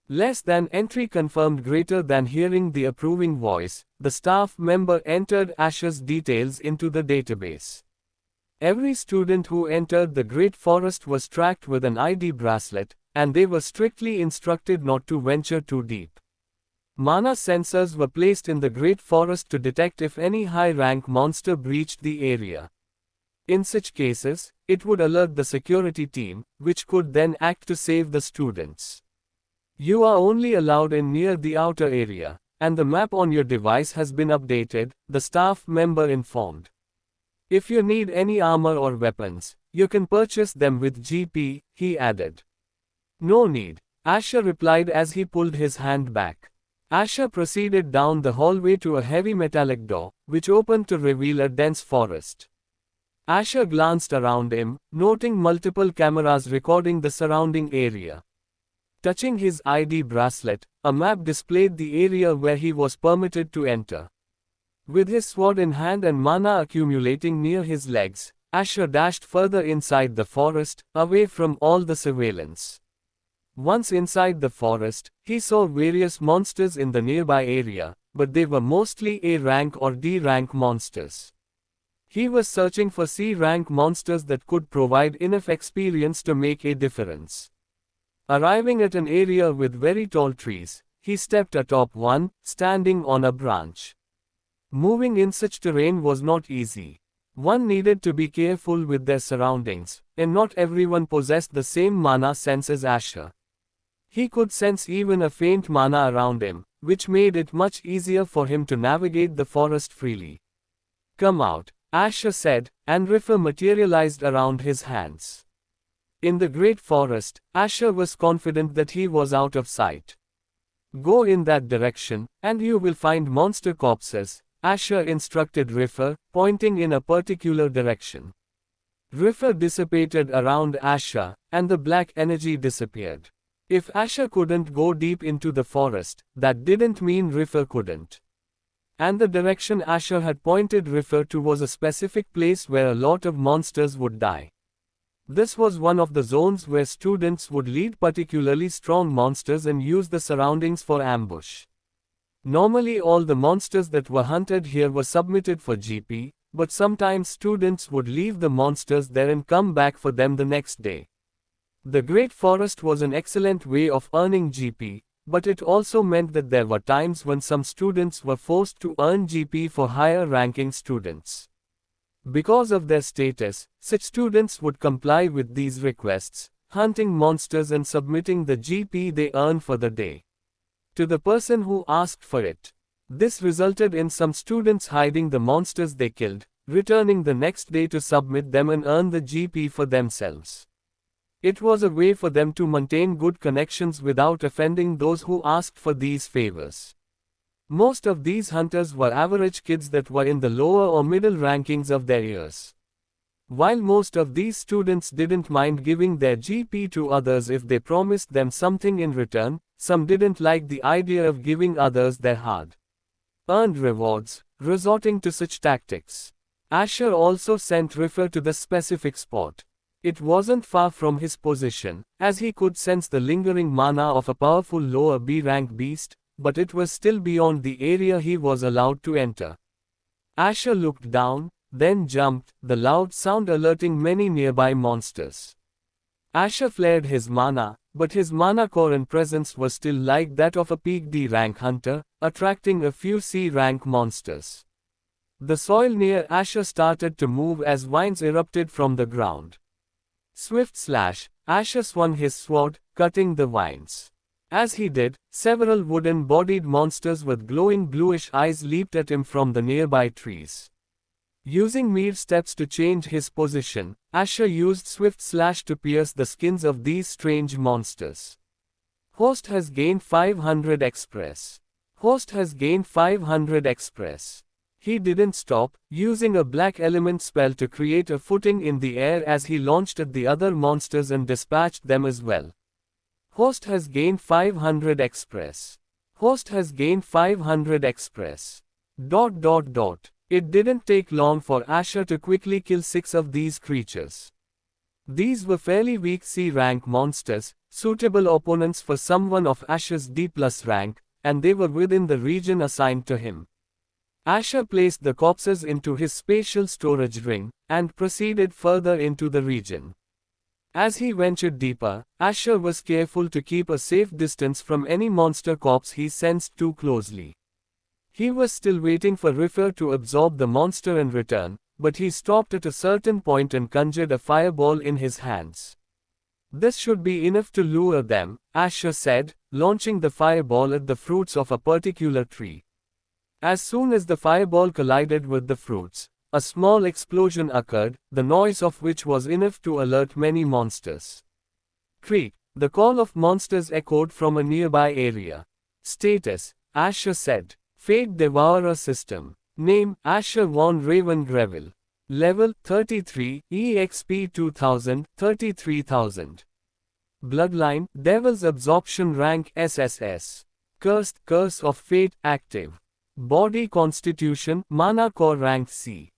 Less than entry confirmed greater than hearing the approving voice, the staff member entered Asher's details into the database. Every student who entered the Great Forest was tracked with an ID bracelet, and they were strictly instructed not to venture too deep. Mana sensors were placed in the Great Forest to detect if any high-rank monster breached the area. In such cases, it would alert the security team, which could then act to save the students. "You are only allowed in near the outer area, and the map on your device has been updated," the staff member informed. "If you need any armor or weapons, you can purchase them with GP," he added. "No need," Asher replied as he pulled his hand back. Asher proceeded down the hallway to a heavy metallic door, which opened to reveal a dense forest. Asher glanced around him, noting multiple cameras recording the surrounding area. Touching his ID bracelet, a map displayed the area where he was permitted to enter. With his sword in hand and mana accumulating near his legs, Asher dashed further inside the forest, away from all the surveillance. Once inside the forest, he saw various monsters in the nearby area, but they were mostly A-rank or D-rank monsters. He was searching for C-rank monsters that could provide enough experience to make a difference. Arriving at an area with very tall trees, he stepped atop one, standing on a branch. Moving in such terrain was not easy. One needed to be careful with their surroundings, and not everyone possessed the same mana sense as Asher. He could sense even a faint mana around him, which made it much easier for him to navigate the forest freely. "Come out," Asher said, and River materialized around his hands. In the great forest, Asher was confident that he was out of sight. "Go in that direction, and you will find monster corpses," Asher instructed River, pointing in a particular direction. River dissipated around Asher, and the black energy disappeared. If Asher couldn't go deep into the forest, that didn't mean River couldn't. And the direction Asher had pointed River to was a specific place where a lot of monsters would die. This was one of the zones where students would lead particularly strong monsters and use the surroundings for ambush. Normally all the monsters that were hunted here were submitted for GP, but sometimes students would leave the monsters there and come back for them the next day. The Great Forest was an excellent way of earning GP, but it also meant that there were times when some students were forced to earn GP for higher ranking students. Because of their status, such students would comply with these requests, hunting monsters and submitting the GP they earned for the day to the person who asked for it. This resulted in some students hiding the monsters they killed, returning the next day to submit them and earn the GP for themselves. It was a way for them to maintain good connections without offending those who asked for these favors. Most of these hunters were average kids that were in the lower or middle rankings of their years. While most of these students didn't mind giving their GP to others if they promised them something in return, some didn't like the idea of giving others their hard-earned rewards, resorting to such tactics. Asher also sent River to the specific spot. It wasn't far from his position, as he could sense the lingering mana of a powerful lower B-rank beast, but it was still beyond the area he was allowed to enter. Asher looked down, then jumped, the loud sound alerting many nearby monsters. Asher flared his mana, but his mana core and presence was still like that of a peak D-rank hunter, attracting a few C-rank monsters. The soil near Asher started to move as vines erupted from the ground. Swift slash, Asher swung his sword, cutting the vines. As he did, several wooden-bodied monsters with glowing bluish eyes leaped at him from the nearby trees. Using mere steps to change his position, Asher used Swift Slash to pierce the skins of these strange monsters. Host has gained 500 Express. Host has gained 500 Express. He didn't stop, using a black element spell to create a footing in the air as he launched at the other monsters and dispatched them as well. Host has gained 500 Express. Host has gained 500 Express. ... It didn't take long for Asher to quickly kill 6 of these creatures. These were fairly weak C-rank monsters, suitable opponents for someone of Asher's D+ rank, and they were within the region assigned to him. Asher placed the corpses into his spatial storage ring, and proceeded further into the region. As he ventured deeper, Asher was careful to keep a safe distance from any monster corpse he sensed too closely. He was still waiting for River to absorb the monster and return, but he stopped at a certain point and conjured a fireball in his hands. This should be enough to lure them, Asher said, launching the fireball at the fruits of a particular tree. As soon as the fireball collided with the fruits, a small explosion occurred, the noise of which was enough to alert many monsters. Creak! The call of monsters echoed from a nearby area. Status, Asher said. Fate Devourer System. Name, Asher von Ravengrevel. Level, 33, EXP 2000, 33,000. Bloodline, Devil's Absorption Rank SSS. Cursed, Curse of Fate, active. Body Constitution, Mana Core Rank C.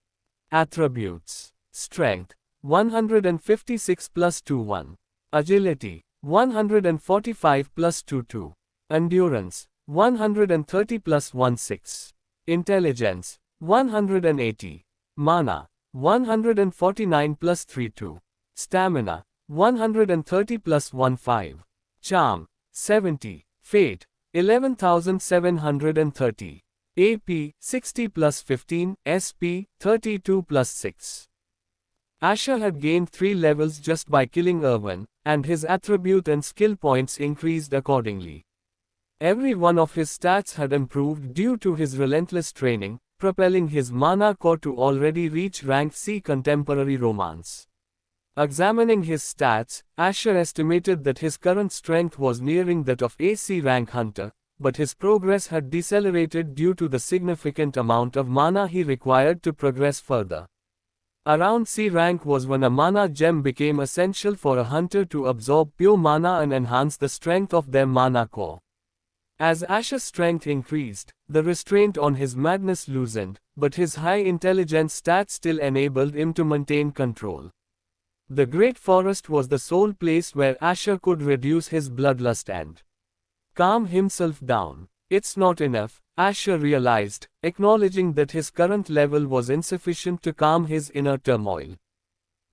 Attributes. Strength, 156 plus 21. Agility, 145 plus 22. Endurance, 130 plus 16. Intelligence, 180. Mana, 149 plus 32. Stamina, 130 plus 15. Charm, 70. Fate, 11,730. AP, 60 plus 15. SP, 32 plus 6. Asher had gained 3 levels just by killing Irwin, and his attribute and skill points increased accordingly. Every one of his stats had improved due to his relentless training, propelling his mana core to already reach rank C contemporary romance. Examining his stats, Asher estimated that his current strength was nearing that of a C rank hunter, but his progress had decelerated due to the significant amount of mana he required to progress further. Around C rank was when a mana gem became essential for a hunter to absorb pure mana and enhance the strength of their mana core. As Asher's strength increased, the restraint on his madness loosened, but his high intelligence stats still enabled him to maintain control. The Great Forest was the sole place where Asher could reduce his bloodlust and calm himself down. It's not enough, Asher realized, acknowledging that his current level was insufficient to calm his inner turmoil.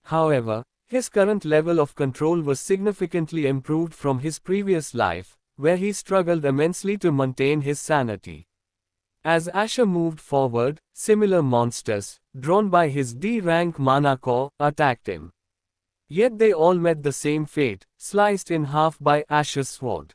However, his current level of control was significantly improved from his previous life, where he struggled immensely to maintain his sanity. As Asher moved forward, similar monsters, drawn by his D-rank mana core, attacked him. Yet they all met the same fate, sliced in half by Asher's sword.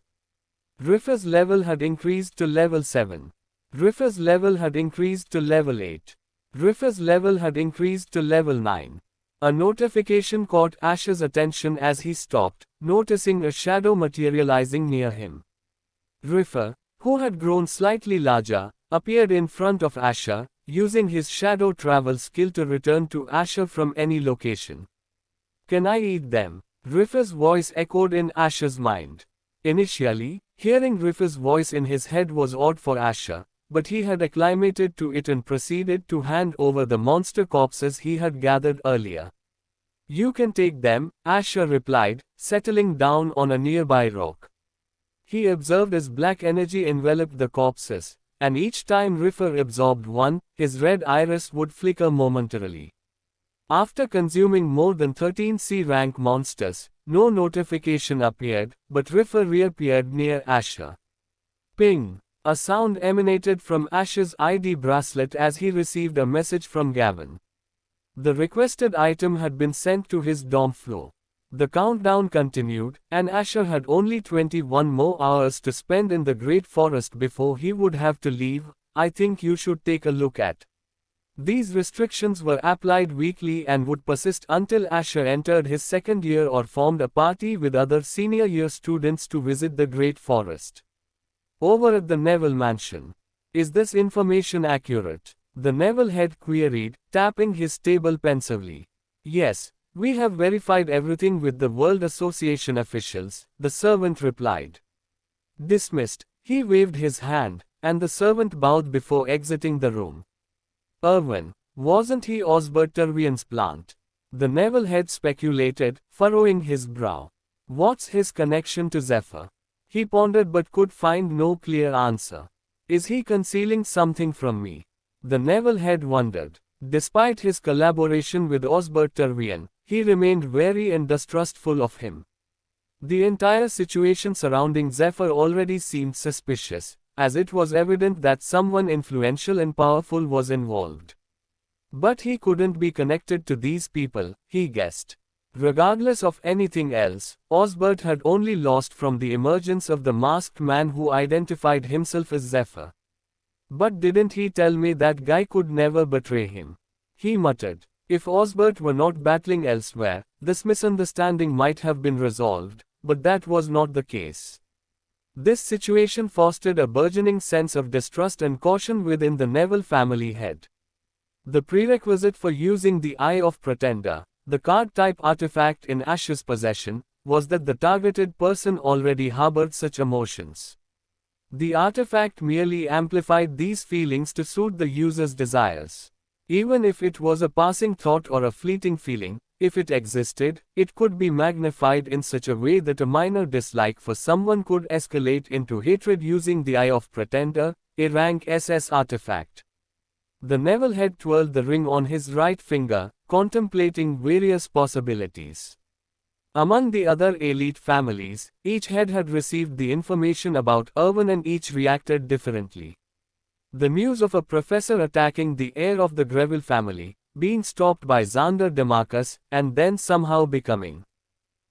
Riffer's level had increased to level 7. Riffer's level had increased to level 8. Riffer's level had increased to level 9. A notification caught Asher's attention as he stopped, noticing a shadow materializing near him. Riffer, who had grown slightly larger, appeared in front of Asher, using his shadow travel skill to return to Asher from any location. "Can I eat them?" Riffer's voice echoed in Asher's mind. Initially, hearing Riffer's voice in his head was odd for Asher, but he had acclimated to it and proceeded to hand over the monster corpses he had gathered earlier. "You can take them," Asher replied, settling down on a nearby rock. He observed as black energy enveloped the corpses, and each time Riffer absorbed one, his red iris would flicker momentarily. After consuming more than 13 C-rank monsters, no notification appeared, but Riffer reappeared near Asher. Ping! A sound emanated from Asher's ID bracelet as he received a message from Gavin. The requested item had been sent to his dorm floor. The countdown continued, and Asher had only 21 more hours to spend in the Great Forest before he would have to leave. "I think you should take a look at." These restrictions were applied weekly and would persist until Asher entered his second year or formed a party with other senior year students to visit the Great Forest. Over at the Neville mansion. "Is this information accurate?" the Neville head queried, tapping his table pensively. "Yes, we have verified everything with the World Association officials," the servant replied. Dismissed, he waved his hand, and the servant bowed before exiting the room. Irwin, wasn't he Osbert Tervian's plant? The Neville head speculated, furrowing his brow. What's his connection to Zephyr? He pondered but could find no clear answer. Is he concealing something from me? The Neville head wondered. Despite his collaboration with Osbert Tervian, he remained wary and distrustful of him. The entire situation surrounding Zephyr already seemed suspicious, as it was evident that someone influential and powerful was involved. But he couldn't be connected to these people, he guessed. Regardless of anything else, Osbert had only lost from the emergence of the masked man who identified himself as Zephyr. But didn't he tell me that guy could never betray him? He muttered. If Osbert were not battling elsewhere, this misunderstanding might have been resolved, but that was not the case. This situation fostered a burgeoning sense of distrust and caution within the Neville family head. The prerequisite for using the Eye of Pretender, the card-type artifact in Asher's possession, was that the targeted person already harbored such emotions. The artifact merely amplified these feelings to suit the user's desires. Even if it was a passing thought or a fleeting feeling, if it existed, it could be magnified in such a way that a minor dislike for someone could escalate into hatred using the Eye of Pretender, a rank SS artifact. The Neville had twirled the ring on his right finger, contemplating various possibilities. Among the other elite families, each head had received the information about Irwin and each reacted differently. The news of a professor attacking the heir of the Greville family, being stopped by Xander DeMarcus, and then somehow becoming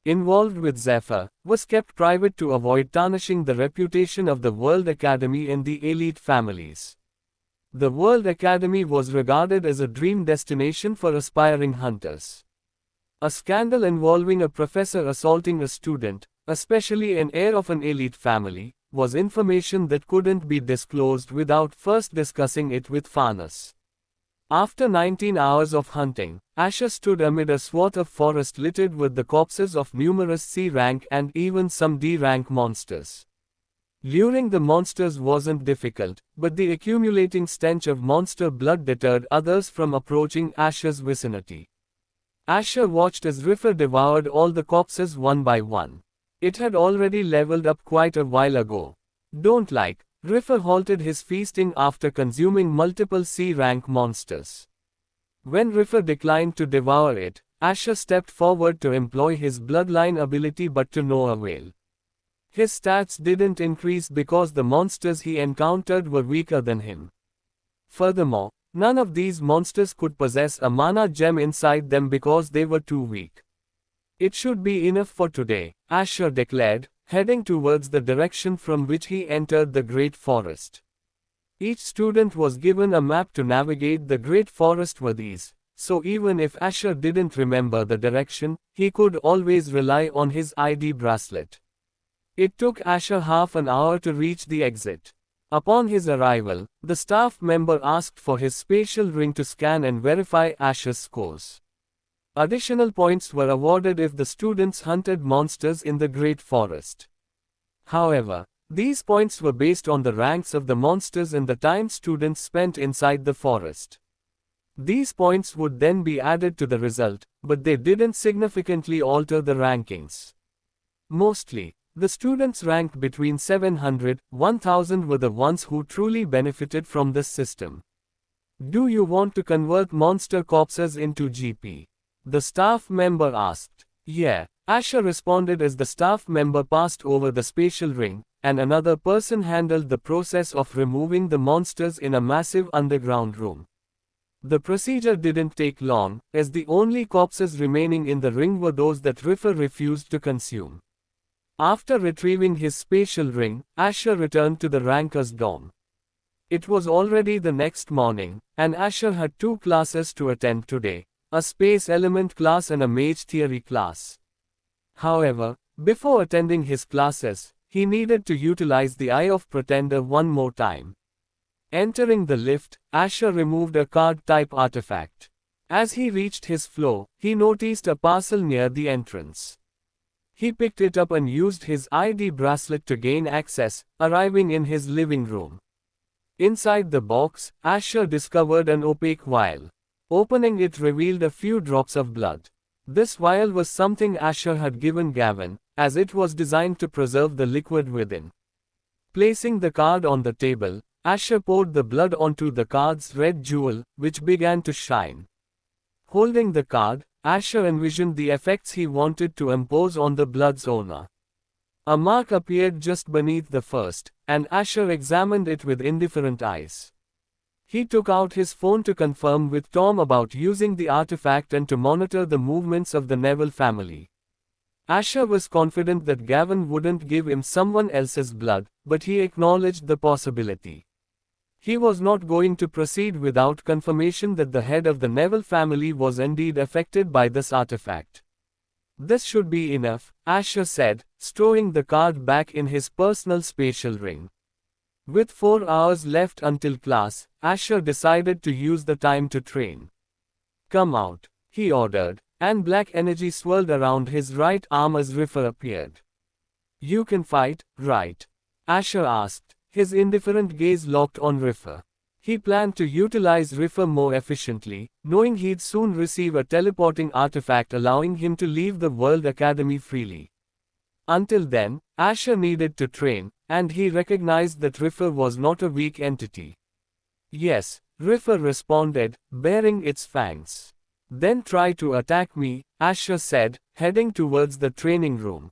involved with Zephyr, was kept private to avoid tarnishing the reputation of the World Academy in the elite families. The World Academy was regarded as a dream destination for aspiring hunters. A scandal involving a professor assaulting a student, especially an heir of an elite family, was information that couldn't be disclosed without first discussing it with Farnes. After 19 hours of hunting, Asher stood amid a swath of forest littered with the corpses of numerous C-rank and even some D-rank monsters. Luring the monsters wasn't difficult, but the accumulating stench of monster blood deterred others from approaching Asher's vicinity. Asher watched as Riffer devoured all the corpses one by one. It had already leveled up quite a while ago. Don't like, Riffer halted his feasting after consuming multiple C-rank monsters. When Riffer declined to devour it, Asher stepped forward to employ his bloodline ability but to no avail. His stats didn't increase because the monsters he encountered were weaker than him. Furthermore, none of these monsters could possess a mana gem inside them because they were too weak. It should be enough for today, Asher declared, heading towards the direction from which he entered the Great Forest. Each student was given a map to navigate the Great Forest with ease, so even if Asher didn't remember the direction, he could always rely on his ID bracelet. It took Asher half an hour to reach the exit. Upon his arrival, the staff member asked for his spatial ring to scan and verify Asher's scores. Additional points were awarded if the students hunted monsters in the Great Forest. However, these points were based on the ranks of the monsters and the time students spent inside the forest. These points would then be added to the result, but they didn't significantly alter the rankings. Mostly, the students ranked between 700–1000 were the ones who truly benefited from this system. Do you want to convert monster corpses into GP? The staff member asked. Yeah, Asher responded as the staff member passed over the spatial ring, and another person handled the process of removing the monsters in a massive underground room. The procedure didn't take long, as the only corpses remaining in the ring were those that Riffer refused to consume. After retrieving his spatial ring, Asher returned to the ranker's dorm. It was already the next morning, and Asher had two classes to attend today, a space element class and a mage theory class. However, before attending his classes, he needed to utilize the Eye of Pretender one more time. Entering the lift, Asher removed a card-type artifact. As he reached his floor, he noticed a parcel near the entrance. He picked it up and used his ID bracelet to gain access, arriving in his living room. Inside the box, Asher discovered an opaque vial. Opening it revealed a few drops of blood. This vial was something Asher had given Gavin, as it was designed to preserve the liquid within. Placing the card on the table, Asher poured the blood onto the card's red jewel, which began to shine. Holding the card, Asher envisioned the effects he wanted to impose on the blood's owner. A mark appeared just beneath the first, and Asher examined it with indifferent eyes. He took out his phone to confirm with Tom about using the artifact and to monitor the movements of the Neville family. Asher was confident that Gavin wouldn't give him someone else's blood, but he acknowledged the possibility. He was not going to proceed without confirmation that the head of the Neville family was indeed affected by this artifact. This should be enough, Asher said, stowing the card back in his personal spatial ring. With 4 hours left until class, Asher decided to use the time to train. Come out, he ordered, and black energy swirled around his right arm as Riffer appeared. You can fight, right? Asher asked. His indifferent gaze locked on Riffer. He planned to utilize River more efficiently, knowing he'd soon receive a teleporting artifact allowing him to leave the World Academy freely. Until then, Asher needed to train, and he recognized that River was not a weak entity. Yes, River responded, baring its fangs. Then try to attack me, Asher said, heading towards the training room.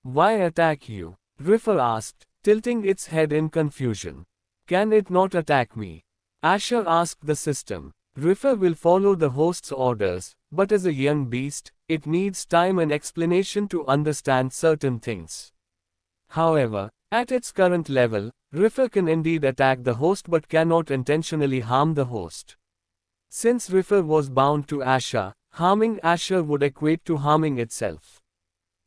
Why attack you? River asked, tilting its head in confusion. Can it not attack me? Asher asked the system. River will follow the host's orders, but as a young beast, it needs time and explanation to understand certain things. However, at its current level, River can indeed attack the host but cannot intentionally harm the host. Since River was bound to Asher, harming Asher would equate to harming itself.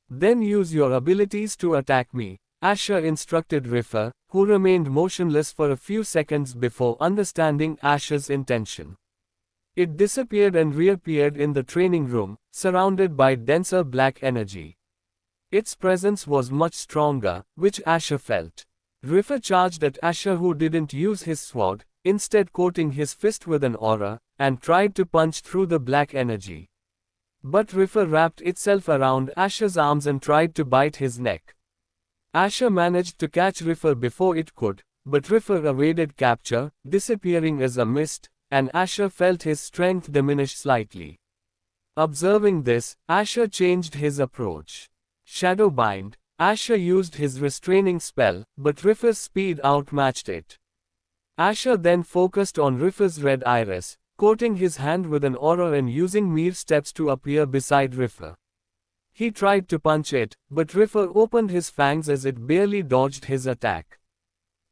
Then use your abilities to attack me, Asher instructed River, who remained motionless for a few seconds before understanding Asher's intention. It disappeared and reappeared in the training room, surrounded by denser black energy. Its presence was much stronger, which Asher felt. River charged at Asher, who didn't use his sword, instead coating his fist with an aura, and tried to punch through the black energy. But River wrapped itself around Asher's arms and tried to bite his neck. Asher managed to catch River before it could, but River evaded capture, disappearing as a mist, and Asher felt his strength diminish slightly. Observing this, Asher changed his approach. Shadowbind. Asher used his restraining spell, but River's speed outmatched it. Asher then focused on River's red iris, coating his hand with an aura and using mere steps to appear beside River. He tried to punch it, but River opened his fangs as it barely dodged his attack.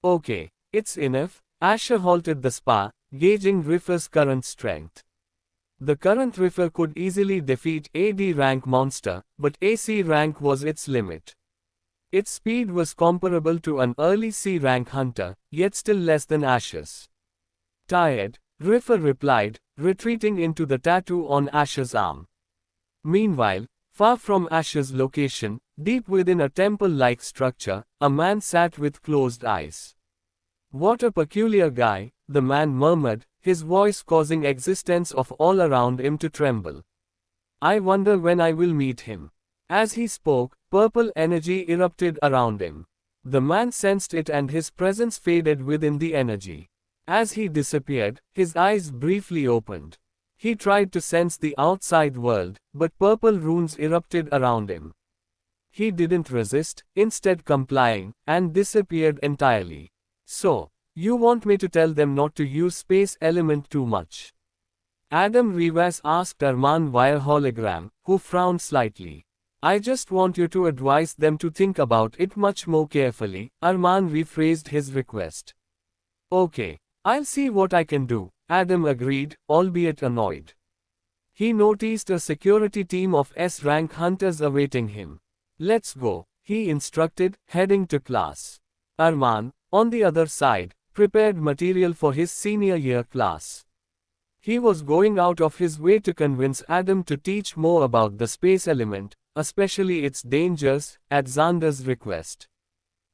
Okay, it's enough. Asher halted the spar, gauging River's current strength. The current River could easily defeat AD rank monster, but AC rank was its limit. Its speed was comparable to an early C rank hunter, yet still less than Asher's. Tired, River replied, retreating into the tattoo on Asher's arm. Meanwhile, far from Asher's location, deep within a temple-like structure, a man sat with closed eyes. What a peculiar guy, the man murmured, his voice causing existence of all around him to tremble. I wonder when I will meet him. As he spoke, purple energy erupted around him. The man sensed it and his presence faded within the energy. As he disappeared, his eyes briefly opened. He tried to sense the outside world, but purple runes erupted around him. He didn't resist, instead complying, and disappeared entirely. So, you want me to tell them not to use space element too much? Adam Rivas asked Arman via hologram, who frowned slightly. I just want you to advise them to think about it much more carefully, Arman rephrased his request. Okay, I'll see what I can do, Adam agreed, albeit annoyed. He noticed a security team of S-rank hunters awaiting him. Let's go, he instructed, heading to class. Arman, on the other side, prepared material for his senior year class. He was going out of his way to convince Adam to teach more about the space element, especially its dangers, at Xander's request.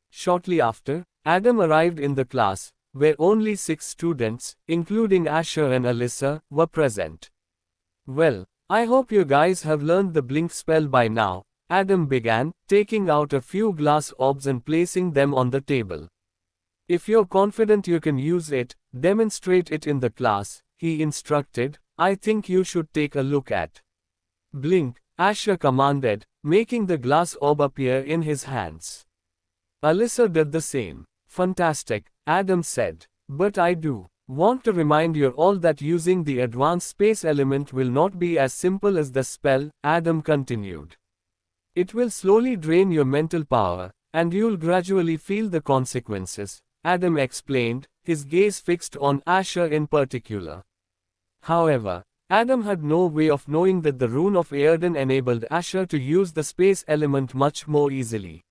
Shortly after, Adam arrived in the class, where only 6 students, including Asher and Alyssa, were present. Well, I hope you guys have learned the blink spell by now, Adam began, taking out a few glass orbs and placing them on the table. If you're confident you can use it, demonstrate it in the class, he instructed. I think you should take a look at. Blink, Asher commanded, making the glass orb appear in his hands. Alyssa did the same. Fantastic, Adam said. But I do want to remind you all that using the advanced space element will not be as simple as the spell, Adam continued. It will slowly drain your mental power, and you'll gradually feel the consequences, Adam explained, his gaze fixed on Asher in particular. However, Adam had no way of knowing that the rune of Airden enabled Asher to use the space element much more easily.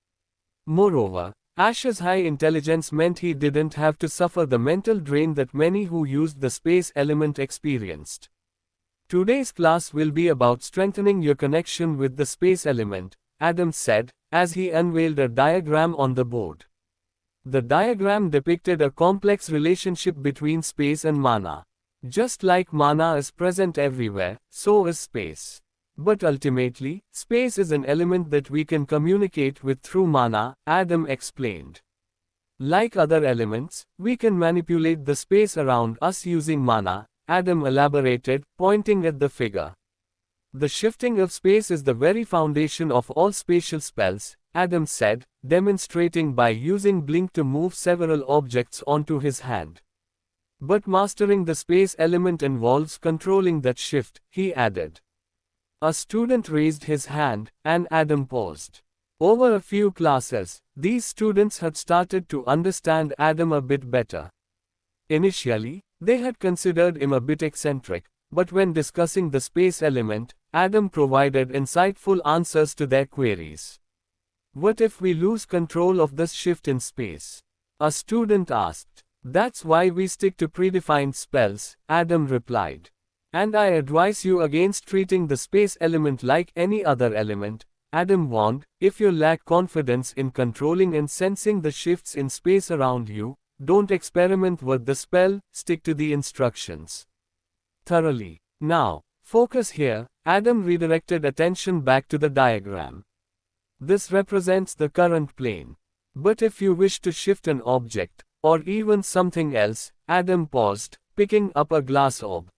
Moreover, Asher's high intelligence meant he didn't have to suffer the mental drain that many who used the space element experienced. Today's class will be about strengthening your connection with the space element, Adam said, as he unveiled a diagram on the board. The diagram depicted a complex relationship between space and mana. Just like mana is present everywhere, so is space. But ultimately, space is an element that we can communicate with through mana, Adam explained. Like other elements, we can manipulate the space around us using mana, Adam elaborated, pointing at the figure. The shifting of space is the very foundation of all spatial spells, Adam said, demonstrating by using blink to move several objects onto his hand. But mastering the space element involves controlling that shift, he added. A student raised his hand, and Adam paused. Over a few classes, these students had started to understand Adam a bit better. Initially, they had considered him a bit eccentric, but when discussing the space element, Adam provided insightful answers to their queries. What if we lose control of this shift in space? A student asked. That's why we stick to predefined spells, Adam replied. And I advise you against treating the space element like any other element, Adam warned. If you lack confidence in controlling and sensing the shifts in space around you, don't experiment with the spell, stick to the instructions thoroughly. Now, focus here, Adam redirected attention back to the diagram. This represents the current plane. But if you wish to shift an object, or even something else, Adam paused, picking up a glass orb.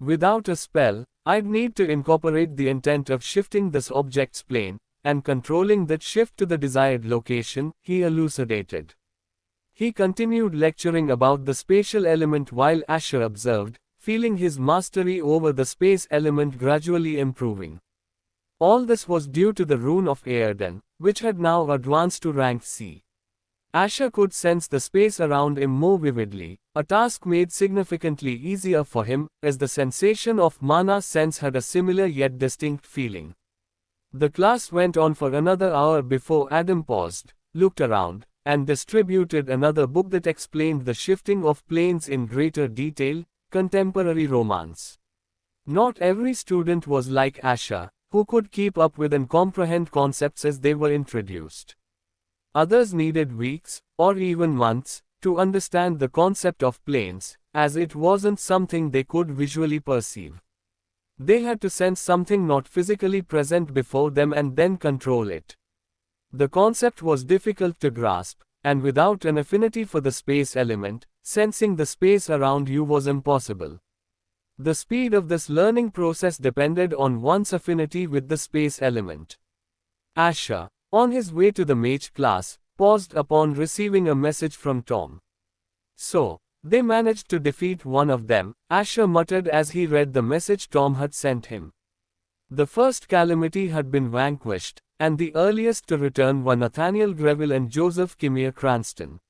Without a spell, I'd need to incorporate the intent of shifting this object's plane, and controlling that shift to the desired location, he elucidated. He continued lecturing about the spatial element while Asher observed, feeling his mastery over the space element gradually improving. All this was due to the rune of Airden, which had now advanced to rank C. Asher could sense the space around him more vividly, a task made significantly easier for him, as the sensation of mana sense had a similar yet distinct feeling. The class went on for another hour before Adam paused, looked around, and distributed another book that explained the shifting of planes in greater detail, Contemporary Romance. Not every student was like Asher, who could keep up with and comprehend concepts as they were introduced. Others needed weeks, or even months, to understand the concept of planes, as it wasn't something they could visually perceive. They had to sense something not physically present before them and then control it. The concept was difficult to grasp, and without an affinity for the space element, sensing the space around you was impossible. The speed of this learning process depended on one's affinity with the space element. Asher, on his way to the mage class, paused upon receiving a message from Tom. So, they managed to defeat one of them, Asher muttered as he read the message Tom had sent him. The first calamity had been vanquished, and the earliest to return were Nathaniel Greville and Joseph Kimmerer Cranston.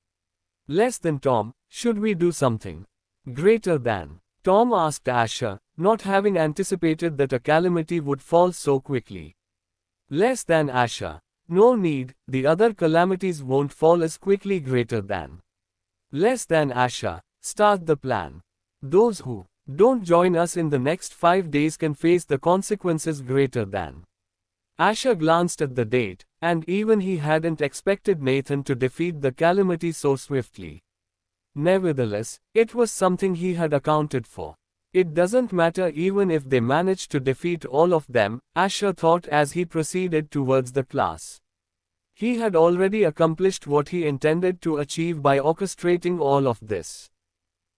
Less than Tom, should we do something greater than? Tom asked Asher, not having anticipated that a calamity would fall so quickly. Less than Asher. No need, the other calamities won't fall as quickly. Greater than. Less than Asher. Start the plan. Those who don't join us in the next 5 days can face the consequences. Greater than. Asher glanced at the date, and even he hadn't expected Nathan to defeat the calamity so swiftly. Nevertheless, it was something he had accounted for. It doesn't matter even if they manage to defeat all of them, Asher thought as he proceeded towards the class. He had already accomplished what he intended to achieve by orchestrating all of this.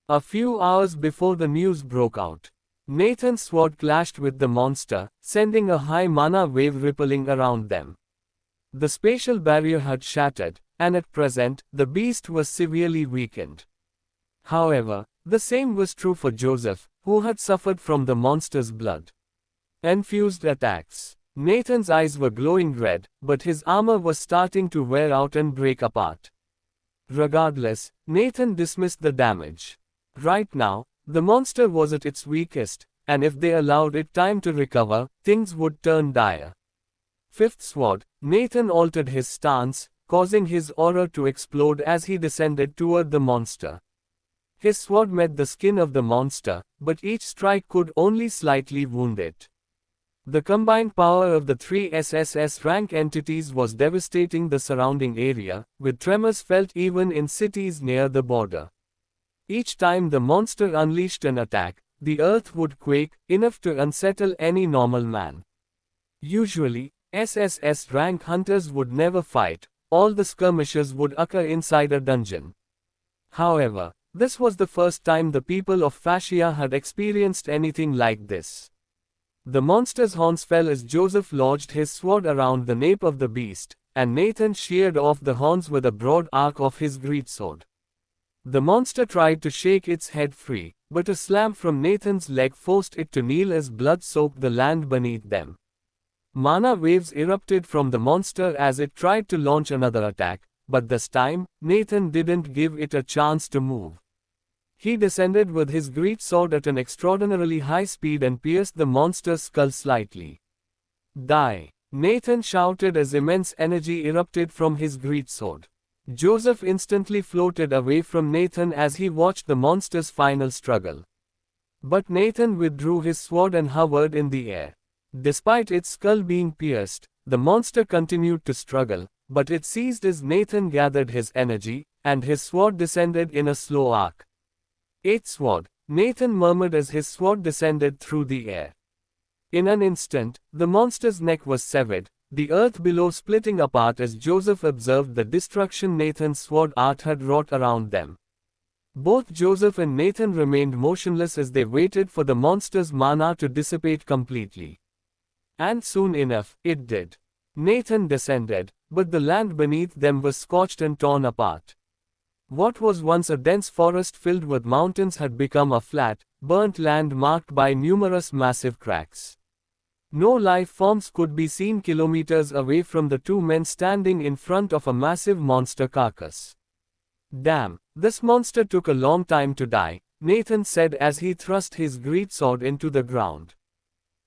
A few hours before the news broke out, Nathan's sword clashed with the monster, sending a high mana wave rippling around them. The spatial barrier had shattered, and at present, the beast was severely weakened. However, the same was true for Joseph, who had suffered from the monster's blood. Infused attacks. Nathan's eyes were glowing red, but his armor was starting to wear out and break apart. Regardless, Nathan dismissed the damage. Right now, the monster was at its weakest, and if they allowed it time to recover, things would turn dire. Fifth sword, Nathan altered his stance, causing his aura to explode as he descended toward the monster. His sword met the skin of the monster, but each strike could only slightly wound it. The combined power of the three SSS rank entities was devastating the surrounding area, with tremors felt even in cities near the border. Each time the monster unleashed an attack, the earth would quake, enough to unsettle any normal man. Usually, SSS rank hunters would never fight, all the skirmishes would occur inside a dungeon. However, this was the first time the people of Fascia had experienced anything like this. The monster's horns fell as Joseph lodged his sword around the nape of the beast, and Nathan sheared off the horns with a broad arc of his greatsword. The monster tried to shake its head free, but a slam from Nathan's leg forced it to kneel as blood soaked the land beneath them. Mana waves erupted from the monster as it tried to launch another attack, but this time, Nathan didn't give it a chance to move. He descended with his greatsword at an extraordinarily high speed and pierced the monster's skull slightly. Die! Nathan shouted as immense energy erupted from his greatsword. Joseph instantly floated away from Nathan as he watched the monster's final struggle. But Nathan withdrew his sword and hovered in the air. Despite its skull being pierced, the monster continued to struggle, but it ceased as Nathan gathered his energy, and his sword descended in a slow arc. "Its sword," Nathan murmured as his sword descended through the air. In an instant, the monster's neck was severed, the earth below splitting apart as Joseph observed the destruction Nathan's sword art had wrought around them. Both Joseph and Nathan remained motionless as they waited for the monster's mana to dissipate completely. And soon enough, it did. Nathan descended, but the land beneath them was scorched and torn apart. What was once a dense forest filled with mountains had become a flat, burnt land marked by numerous massive cracks. No life forms could be seen kilometers away from the two men standing in front of a massive monster carcass. "Damn, this monster took a long time to die," Nathan said as he thrust his greatsword into the ground.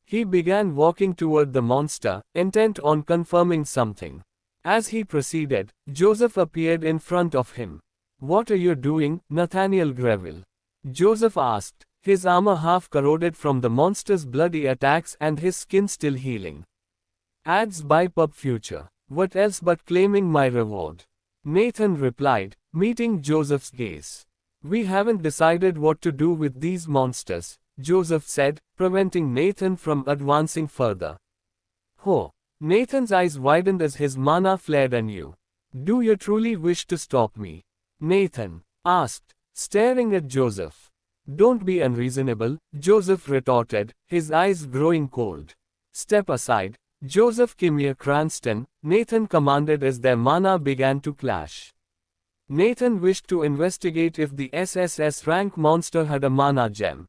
He began walking toward the monster, intent on confirming something. As he proceeded, Joseph appeared in front of him. "What are you doing, Nathaniel Greville?" Joseph asked, his armor half corroded from the monster's bloody attacks and his skin still healing. "Ads by pub future. What else but claiming my reward?" Nathan replied, meeting Joseph's gaze. "We haven't decided what to do with these monsters," Joseph said, preventing Nathan from advancing further. "Oh." Nathan's eyes widened as his mana flared anew. "Do you truly wish to stop me?" Nathan asked, staring at Joseph. "Don't be unreasonable," Joseph retorted, his eyes growing cold. "Step aside, Joseph Kimia Cranston," Nathan commanded as their mana began to clash. Nathan wished to investigate if the SSS rank monster had a mana gem.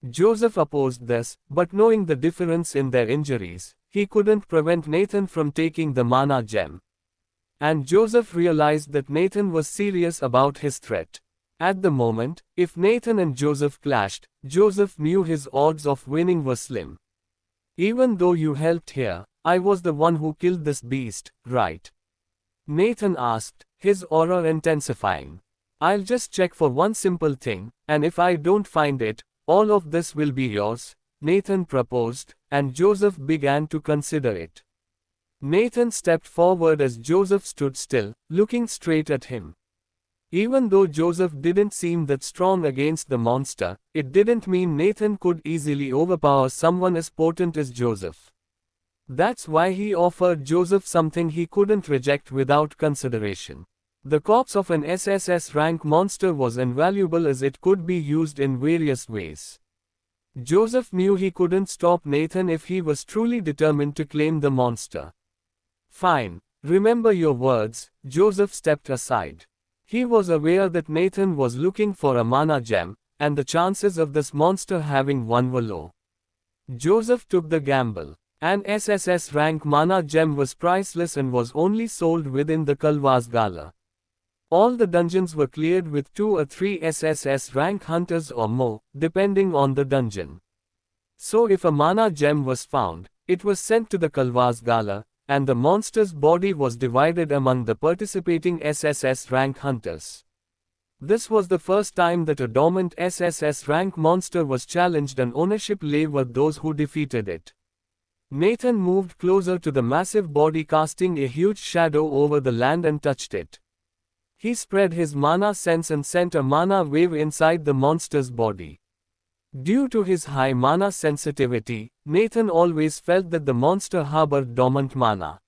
Joseph opposed this, but knowing the difference in their injuries, he couldn't prevent Nathan from taking the mana gem. And Joseph realized that Nathan was serious about his threat. At the moment, if Nathan and Joseph clashed, Joseph knew his odds of winning were slim. "Even though you helped here, I was the one who killed this beast, right?" Nathan asked, his aura intensifying. "I'll just check for one simple thing, and if I don't find it, all of this will be yours," Nathan proposed, and Joseph began to consider it. Nathan stepped forward as Joseph stood still, looking straight at him. Even though Joseph didn't seem that strong against the monster, it didn't mean Nathan could easily overpower someone as potent as Joseph. That's why he offered Joseph something he couldn't reject without consideration. The corpse of an SSS rank monster was invaluable as it could be used in various ways. Joseph knew he couldn't stop Nathan if he was truly determined to claim the monster. "Fine. Remember your words," Joseph stepped aside. He was aware that Nathan was looking for a mana gem, and the chances of this monster having one were low. Joseph took the gamble. An SSS rank mana gem was priceless and was only sold within the Kalwas Gala. All the dungeons were cleared with 2 or 3 SSS rank hunters or more, depending on the dungeon. So if a mana gem was found, it was sent to the Kalwas Gala, and the monster's body was divided among the participating SSS rank hunters. This was the first time that a dormant SSS rank monster was challenged and ownership lay with those who defeated it. Nathan moved closer to the massive body, casting a huge shadow over the land, and touched it. He spread his mana sense and sent a mana wave inside the monster's body. Due to his high mana sensitivity, Nathan always felt that the monster harbored dormant mana.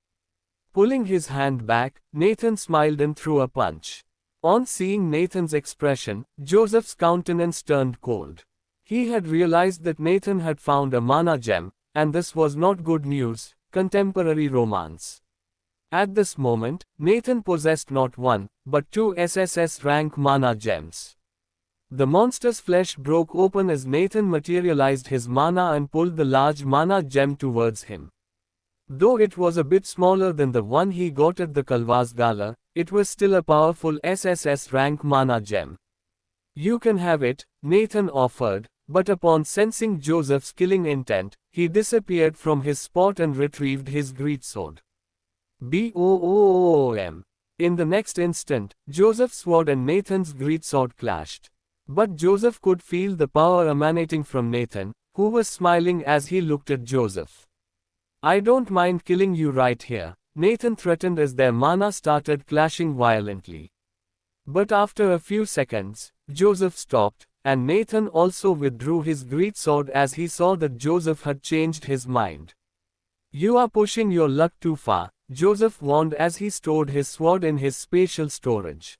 Pulling his hand back, Nathan smiled and threw a punch. On seeing Nathan's expression, Joseph's countenance turned cold. He had realized that Nathan had found a mana gem, and this was not good news. Contemporary romance. At this moment, Nathan possessed not one, but two SSS rank mana gems. The monster's flesh broke open as Nathan materialized his mana and pulled the large mana gem towards him. Though it was a bit smaller than the one he got at the Kalwas Gala, it was still a powerful SSS rank mana gem. You can have it, Nathan offered, but upon sensing Joseph's killing intent, he disappeared from his spot and retrieved his greatsword. Boom! In the next instant, Joseph's sword and Nathan's greatsword clashed. But Joseph could feel the power emanating from Nathan, who was smiling as he looked at Joseph. I don't mind killing you right here, Nathan threatened as their mana started clashing violently. But after a few seconds, Joseph stopped, and Nathan also withdrew his greatsword as he saw that Joseph had changed his mind. You are pushing your luck too far, Joseph warned as he stored his sword in his spatial storage.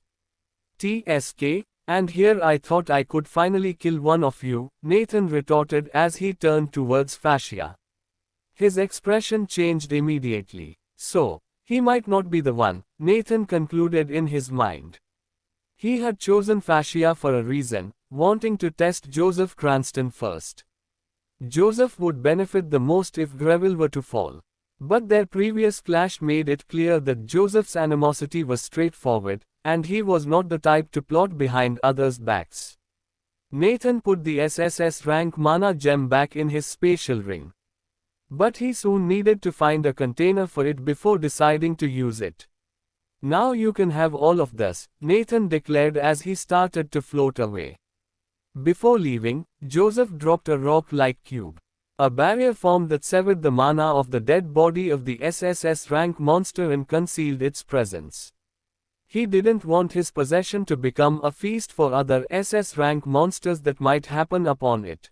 TSK, and here I thought I could finally kill one of you, Nathan retorted as he turned towards Fascia. His expression changed immediately. So, he might not be the one, Nathan concluded in his mind. He had chosen Fascia for a reason, wanting to test Joseph Cranston first. Joseph would benefit the most if Greville were to fall. But their previous clash made it clear that Joseph's animosity was straightforward, and he was not the type to plot behind others' backs. Nathan put the SSS rank mana gem back in his spatial ring. But he soon needed to find a container for it before deciding to use it. Now you can have all of this, Nathan declared as he started to float away. Before leaving, Joseph dropped a rock-like cube. A barrier formed that severed the mana of the dead body of the SSS rank monster and concealed its presence. He didn't want his possession to become a feast for other SS rank monsters that might happen upon it.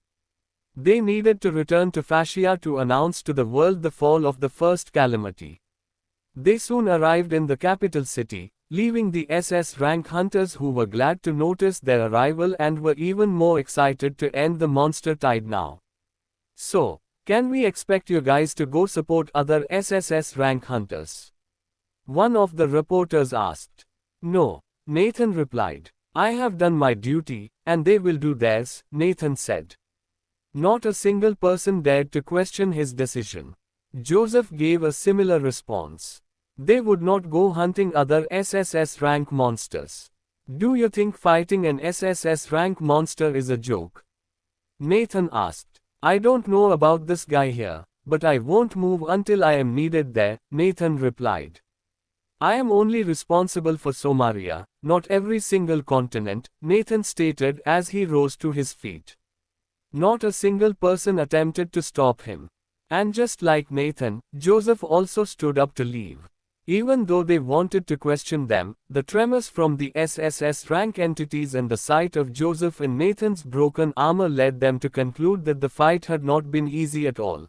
They needed to return to Fascia to announce to the world the fall of the first calamity. They soon arrived in the capital city, leaving the SS rank hunters who were glad to notice their arrival and were even more excited to end the monster tide now. So, can we expect you guys to go support other SSS rank hunters? One of the reporters asked. No, Nathan replied. I have done my duty, and they will do theirs, Nathan said. Not a single person dared to question his decision. Joseph gave a similar response. They would not go hunting other SSS rank monsters. Do you think fighting an SSS rank monster is a joke? Nathan asked. I don't know about this guy here, but I won't move until I am needed there, Nathan replied. I am only responsible for Somaria, not every single continent, Nathan stated as he rose to his feet. Not a single person attempted to stop him. And just like Nathan, Joseph also stood up to leave. Even though they wanted to question them, the tremors from the SSS rank entities and the sight of Joseph in Nathan's broken armor led them to conclude that the fight had not been easy at all.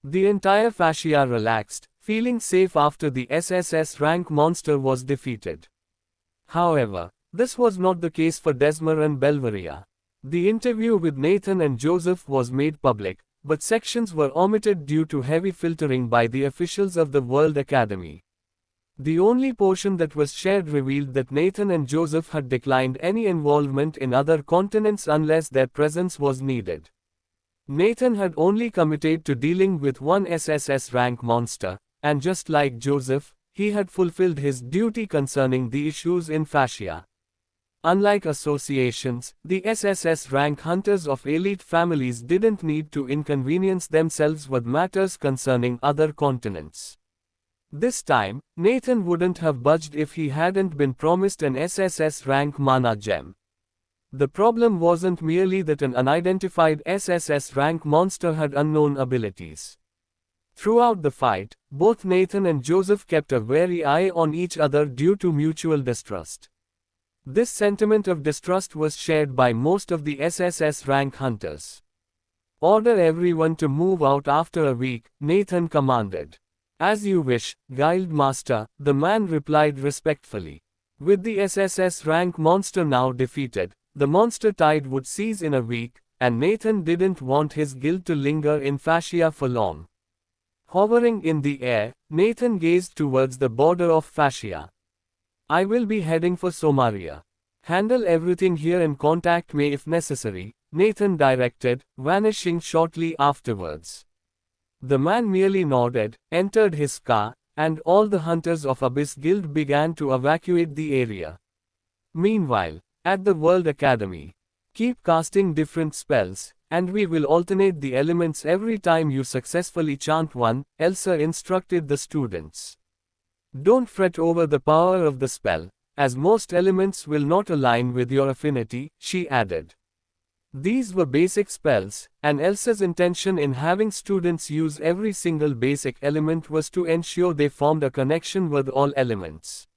The entire Fascia relaxed, feeling safe after the SSS rank monster was defeated. However, this was not the case for Desmer and Belvaria. The interview with Nathan and Joseph was made public, but sections were omitted due to heavy filtering by the officials of the World Academy. The only portion that was shared revealed that Nathan and Joseph had declined any involvement in other continents unless their presence was needed. Nathan had only committed to dealing with one SSS rank monster, and just like Joseph, he had fulfilled his duty concerning the issues in Fascia. Unlike associations, the SSS rank hunters of elite families didn't need to inconvenience themselves with matters concerning other continents. This time, Nathan wouldn't have budged if he hadn't been promised an SSS rank mana gem. The problem wasn't merely that an unidentified SSS rank monster had unknown abilities. Throughout the fight, both Nathan and Joseph kept a wary eye on each other due to mutual distrust. This sentiment of distrust was shared by most of the SSS rank hunters. "Order everyone to move out after a week," Nathan commanded. "As you wish, Guild Master," the man replied respectfully. With the SSS rank monster now defeated, the monster tide would cease in a week, and Nathan didn't want his guild to linger in Fascia for long. Hovering in the air, Nathan gazed towards the border of Fascia. "I will be heading for Somaria. Handle everything here and contact me if necessary," Nathan directed, vanishing shortly afterwards. The man merely nodded, entered his car, and all the hunters of Abyss Guild began to evacuate the area. Meanwhile, at the World Academy, "Keep casting different spells, and we will alternate the elements every time you successfully chant one," Elsa instructed the students. "Don't fret over the power of the spell, as most elements will not align with your affinity," she added. These were basic spells, and Elsa's intention in having students use every single basic element was to ensure they formed a connection with all elements.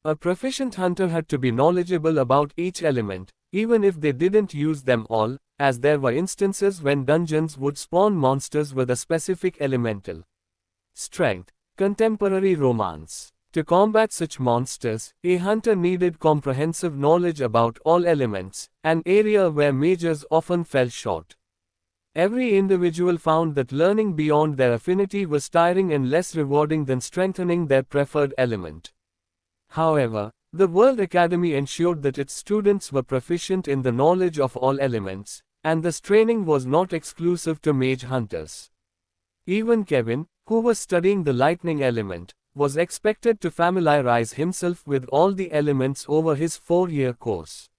A proficient hunter had to be knowledgeable about each element, even if they didn't use them all, as there were instances when dungeons would spawn monsters with a specific elemental strength. Contemporary romance. To combat such monsters, a hunter needed comprehensive knowledge about all elements, an area where mages often fell short. Every individual found that learning beyond their affinity was tiring and less rewarding than strengthening their preferred element. However, the World Academy ensured that its students were proficient in the knowledge of all elements, and this training was not exclusive to mage hunters. Even Kevin, who was studying the lightning element, was expected to familiarize himself with all the elements over his 4-year course.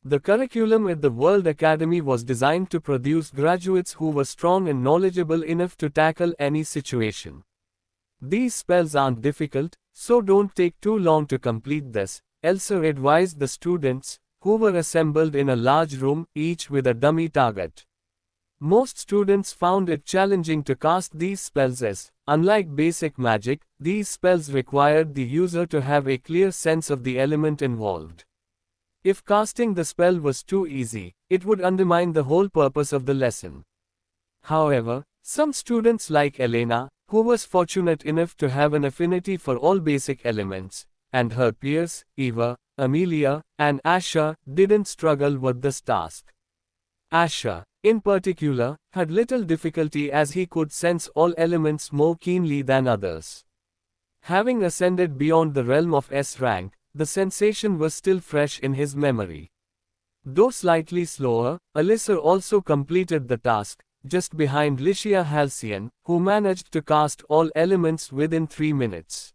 The curriculum at the World Academy was designed to produce graduates who were strong and knowledgeable enough to tackle any situation. "These spells aren't difficult, so don't take too long to complete this," Elsa advised the students, who were assembled in a large room, each with a dummy target. Most students found it challenging to cast these spells as, unlike basic magic, these spells required the user to have a clear sense of the element involved. If casting the spell was too easy, it would undermine the whole purpose of the lesson. However, some students like Elena, who was fortunate enough to have an affinity for all basic elements, and her peers, Eva, Amelia, and Asher, didn't struggle with this task. Asher, in particular, had little difficulty as he could sense all elements more keenly than others. Having ascended beyond the realm of S rank, the sensation was still fresh in his memory. Though slightly slower, Alyssa also completed the task, just behind Lycia Halcyon, who managed to cast all elements within 3 minutes.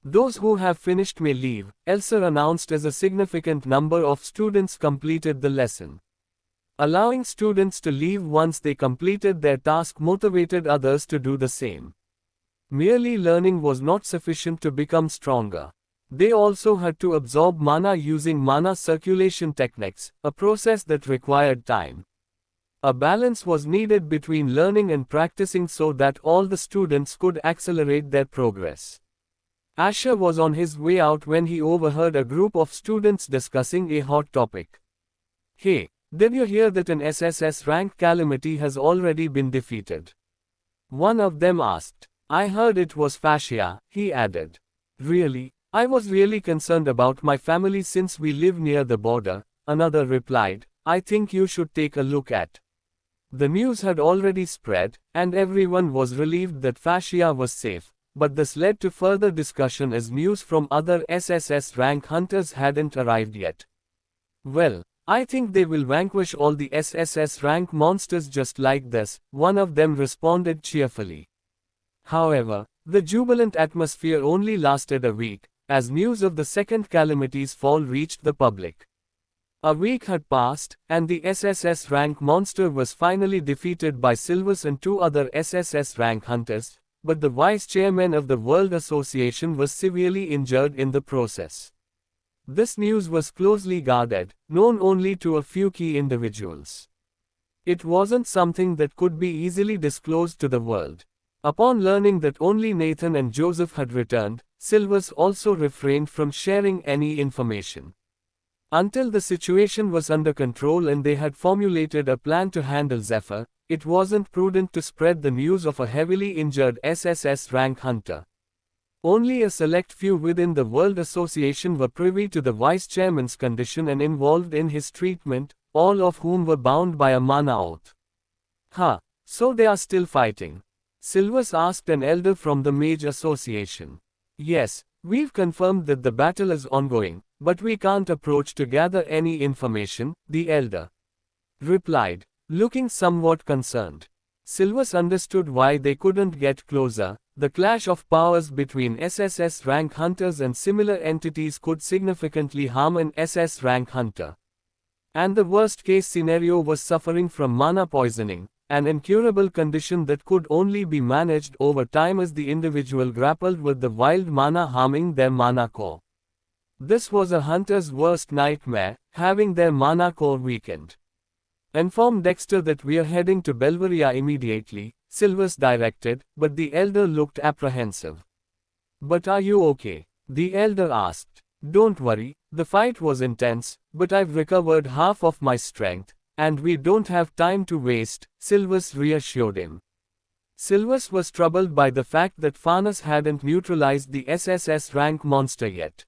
"Those who have finished may leave," Elsa announced as a significant number of students completed the lesson. Allowing students to leave once they completed their task motivated others to do the same. Merely learning was not sufficient to become stronger. They also had to absorb mana using mana circulation techniques, a process that required time. A balance was needed between learning and practicing so that all the students could accelerate their progress. Asher was on his way out when he overheard a group of students discussing a hot topic. "Hey, did you hear that an SSS rank calamity has already been defeated?" one of them asked. "I heard it was Fascia," he added. "Really? I was really concerned about my family since we live near the border," another replied. "I think you should take a look at." The news had already spread, and everyone was relieved that Fascia was safe, but this led to further discussion as news from other SSS rank hunters hadn't arrived yet. "Well, I think they will vanquish all the SSS rank monsters just like this," one of them responded cheerfully. However, the jubilant atmosphere only lasted a week, as news of the second calamity's fall reached the public. A week had passed, and the SSS rank monster was finally defeated by Silvus and 2 other SSS rank hunters, but the vice chairman of the World Association was severely injured in the process. This news was closely guarded, known only to a few key individuals. It wasn't something that could be easily disclosed to the world. Upon learning that only Nathan and Joseph had returned, Silvers also refrained from sharing any information. Until the situation was under control and they had formulated a plan to handle Zephyr, it wasn't prudent to spread the news of a heavily injured SSS rank hunter. Only a select few within the World Association were privy to the vice chairman's condition and involved in his treatment, all of whom were bound by a mana oath. So they are still fighting? Silvers asked an elder from the Mage Association. Yes, we've confirmed that the battle is ongoing, but we can't approach to gather any information, the elder replied, looking somewhat concerned. Silvers understood why they couldn't get closer. The clash of powers between SSS rank hunters and similar entities could significantly harm an SS rank hunter. And the worst case scenario was suffering from mana poisoning, an incurable condition that could only be managed over time as the individual grappled with the wild mana harming their mana core. This was a hunter's worst nightmare, having their mana core weakened. Inform Dexter that we're heading to Belveria immediately, Silvers directed, but the elder looked apprehensive. But are you okay? The elder asked. Don't worry, the fight was intense, but I've recovered half of my strength, and we don't have time to waste, Silvers reassured him. Silvers was troubled by the fact that Farnas hadn't neutralized the SSS rank monster yet.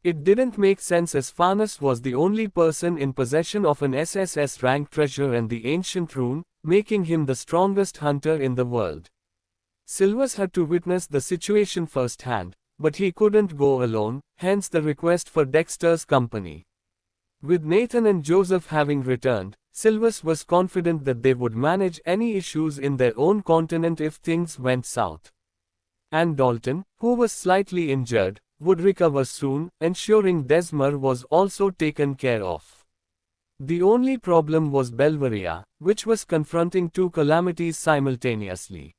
It didn't make sense as Farnas was the only person in possession of an SSS rank treasure and the ancient rune, making him the strongest hunter in the world. Silvers had to witness the situation firsthand, but he couldn't go alone, hence the request for Dexter's company. With Nathan and Joseph having returned, Silvers was confident that they would manage any issues in their own continent if things went south. And Dalton, who was slightly injured, would recover soon, ensuring Desmer was also taken care of. The only problem was Belveria, which was confronting two calamities simultaneously.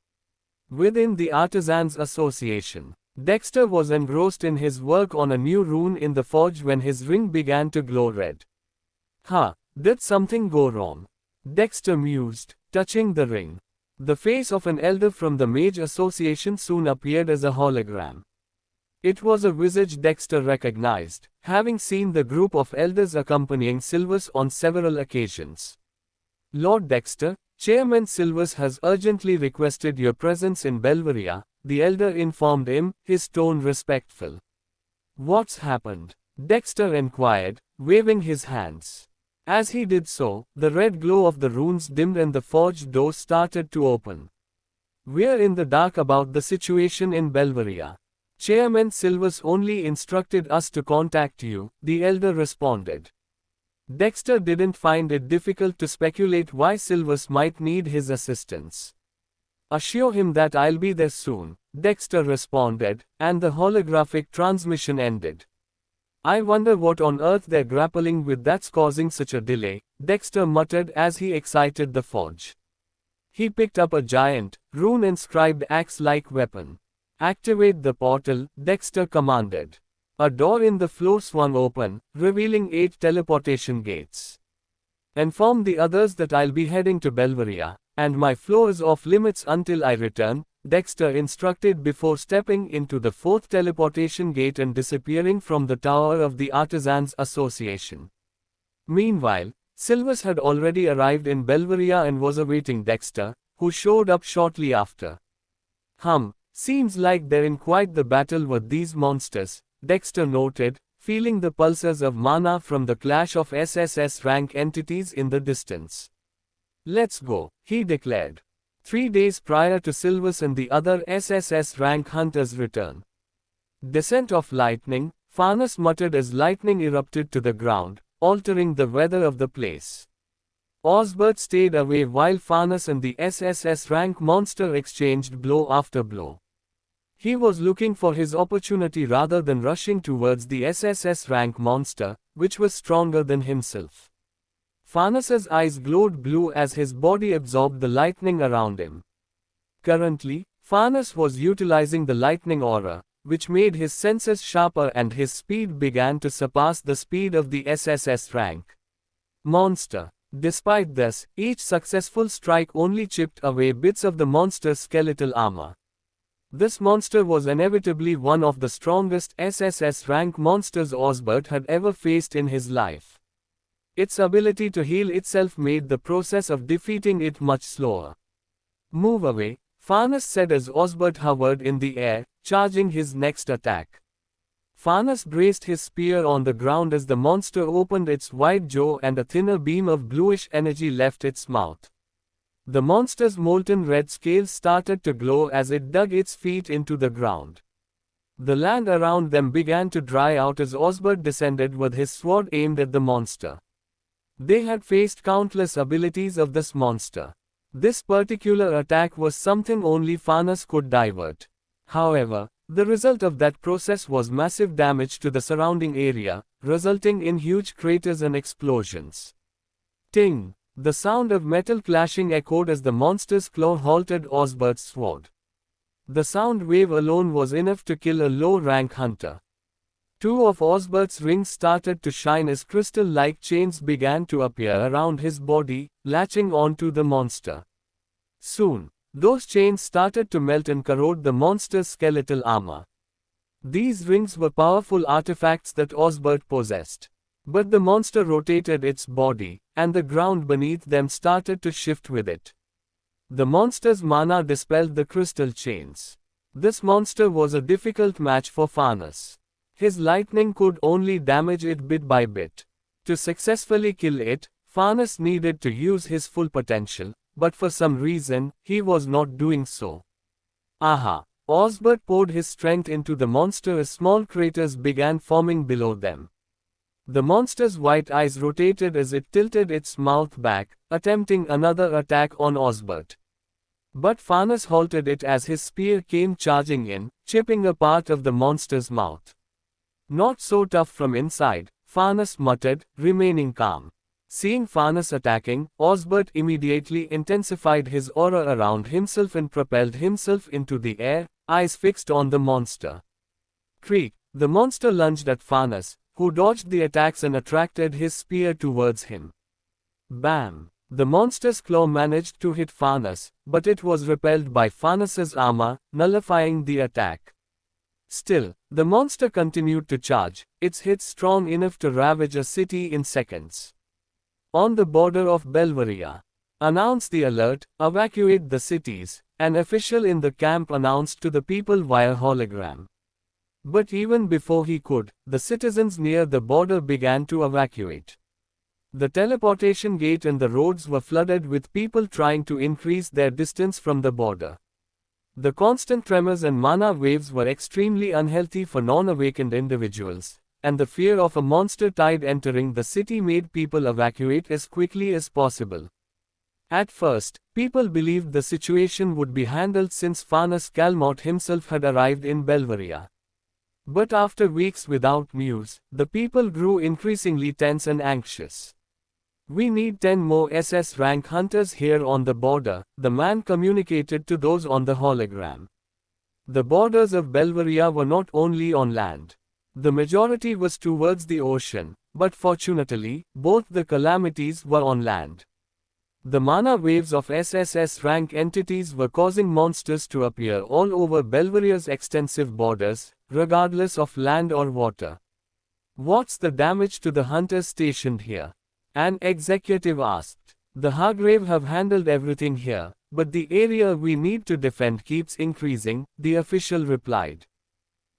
Within the Artisans Association, Dexter was engrossed in his work on a new rune in the forge when his ring began to glow red. Did something go wrong? Dexter mused, touching the ring. The face of an elder from the Mage Association soon appeared as a hologram. It was a visage Dexter recognized, having seen the group of elders accompanying Silvers on several occasions. Lord Dexter, Chairman Silvers has urgently requested your presence in Belveria, the elder informed him, his tone respectful. What's happened? Dexter inquired, waving his hands. As he did so, the red glow of the runes dimmed and the forge door started to open. We're in the dark about the situation in Belveria. Chairman Silvers only instructed us to contact you, the elder responded. Dexter didn't find it difficult to speculate why Silvers might need his assistance. Assure him that I'll be there soon, Dexter responded, and the holographic transmission ended. I wonder what on earth they're grappling with that's causing such a delay, Dexter muttered as he exited the forge. He picked up a giant, rune-inscribed axe-like weapon. Activate the portal, Dexter commanded. A door in the floor swung open, revealing 8 teleportation gates. Inform the others that I'll be heading to Belveria, and my floor is off limits until I return, Dexter instructed before stepping into the 4th teleportation gate and disappearing from the tower of the Artisans Association. Meanwhile, Silvers had already arrived in Belveria and was awaiting Dexter, who showed up shortly after. Seems like they're in quite the battle with these monsters, Dexter noted, feeling the pulses of mana from the clash of SSS rank entities in the distance. Let's go, he declared. 3 days prior to Silvers and the other SSS rank hunters' return. Descent of lightning, Farnas muttered as lightning erupted to the ground, altering the weather of the place. Osbert stayed away while Farnas and the SSS rank monster exchanged blow after blow. He was looking for his opportunity rather than rushing towards the SSS rank monster, which was stronger than himself. Farnas's eyes glowed blue as his body absorbed the lightning around him. Currently, Farnas was utilizing the lightning aura, which made his senses sharper and his speed began to surpass the speed of the SSS rank monster. Despite this, each successful strike only chipped away bits of the monster's skeletal armor. This monster was inevitably one of the strongest SSS rank monsters Osbert had ever faced in his life. Its ability to heal itself made the process of defeating it much slower. "Move away," Farnes said as Osbert hovered in the air, charging his next attack. Farnes braced his spear on the ground as the monster opened its wide jaw and a thinner beam of bluish energy left its mouth. The monster's molten red scales started to glow as it dug its feet into the ground. The land around them began to dry out as Osbert descended with his sword aimed at the monster. They had faced countless abilities of this monster. This particular attack was something only Farnes could divert. However, the result of that process was massive damage to the surrounding area, resulting in huge craters and explosions. Ting! The sound of metal clashing echoed as the monster's claw halted Osbert's sword. The sound wave alone was enough to kill a low-rank hunter. Two of Osbert's rings started to shine as crystal-like chains began to appear around his body, latching onto the monster. Soon, those chains started to melt and corrode the monster's skeletal armor. These rings were powerful artifacts that Osbert possessed. But the monster rotated its body, and the ground beneath them started to shift with it. The monster's mana dispelled the crystal chains. This monster was a difficult match for Farnes. His lightning could only damage it bit by bit. To successfully kill it, Farnes needed to use his full potential, but for some reason, he was not doing so. Aha! Osbert poured his strength into the monster as small craters began forming below them. The monster's white eyes rotated as it tilted its mouth back, attempting another attack on Osbert. But Farnes halted it as his spear came charging in, chipping a part of the monster's mouth. "Not so tough from inside," Farnes muttered, remaining calm. Seeing Farnes attacking, Osbert immediately intensified his aura around himself and propelled himself into the air, eyes fixed on the monster. Creak! The monster lunged at Farnes, who dodged the attacks and attracted his spear towards him. Bam! The monster's claw managed to hit Farnes, but it was repelled by Farnes's armor, nullifying the attack. Still, the monster continued to charge, its hits strong enough to ravage a city in seconds. On the border of Belvaria. "Announce the alert, evacuate the cities," an official in the camp announced to the people via hologram. But even before he could, the citizens near the border began to evacuate. The teleportation gate and the roads were flooded with people trying to increase their distance from the border. The constant tremors and mana waves were extremely unhealthy for non-awakened individuals, and the fear of a monster tide entering the city made people evacuate as quickly as possible. At first, people believed the situation would be handled since Farnes Calmot himself had arrived in Belvaria. But after weeks without news, the people grew increasingly tense and anxious. "We need 10 more SS rank hunters here on the border," the man communicated to those on the hologram. The borders of Belvaria were not only on land. The majority was towards the ocean, but fortunately, both the calamities were on land. The mana waves of SSS rank entities were causing monsters to appear all over Belvaria's extensive borders, regardless of land or water. "What's the damage to the hunters stationed here?" an executive asked. "The Hargrave have handled everything here, but the area we need to defend keeps increasing," the official replied.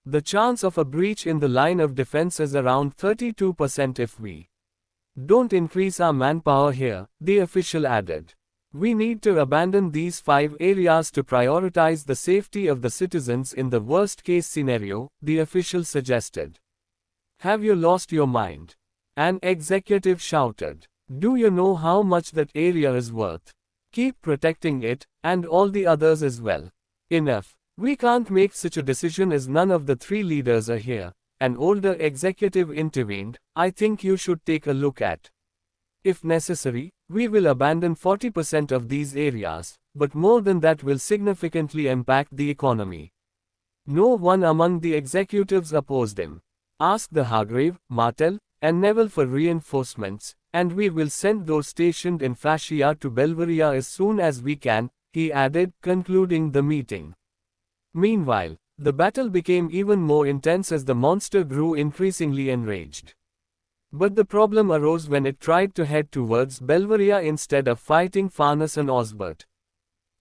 "The chance of a breach in the line of defense is around 32% if we don't increase our manpower here," the official added. "We need to abandon these 5 areas to prioritize the safety of the citizens in the worst-case scenario," the official suggested. "Have you lost your mind?" an executive shouted. "Do you know how much that area is worth? Keep protecting it, and all the others as well." "Enough. We can't make such a decision as none of the 3 leaders are here," an older executive intervened. "I think you should take a look at. If necessary, we will abandon 40% of these areas, but more than that will significantly impact the economy." No one among the executives opposed him. "Ask the Hargrave, Martel, and Neville for reinforcements," And we will send those stationed in Fascia to Belveria as soon as we can, he added, concluding the meeting. Meanwhile, the battle became even more intense as the monster grew increasingly enraged. But the problem arose when it tried to head towards Belveria instead of fighting Farnus and Osbert.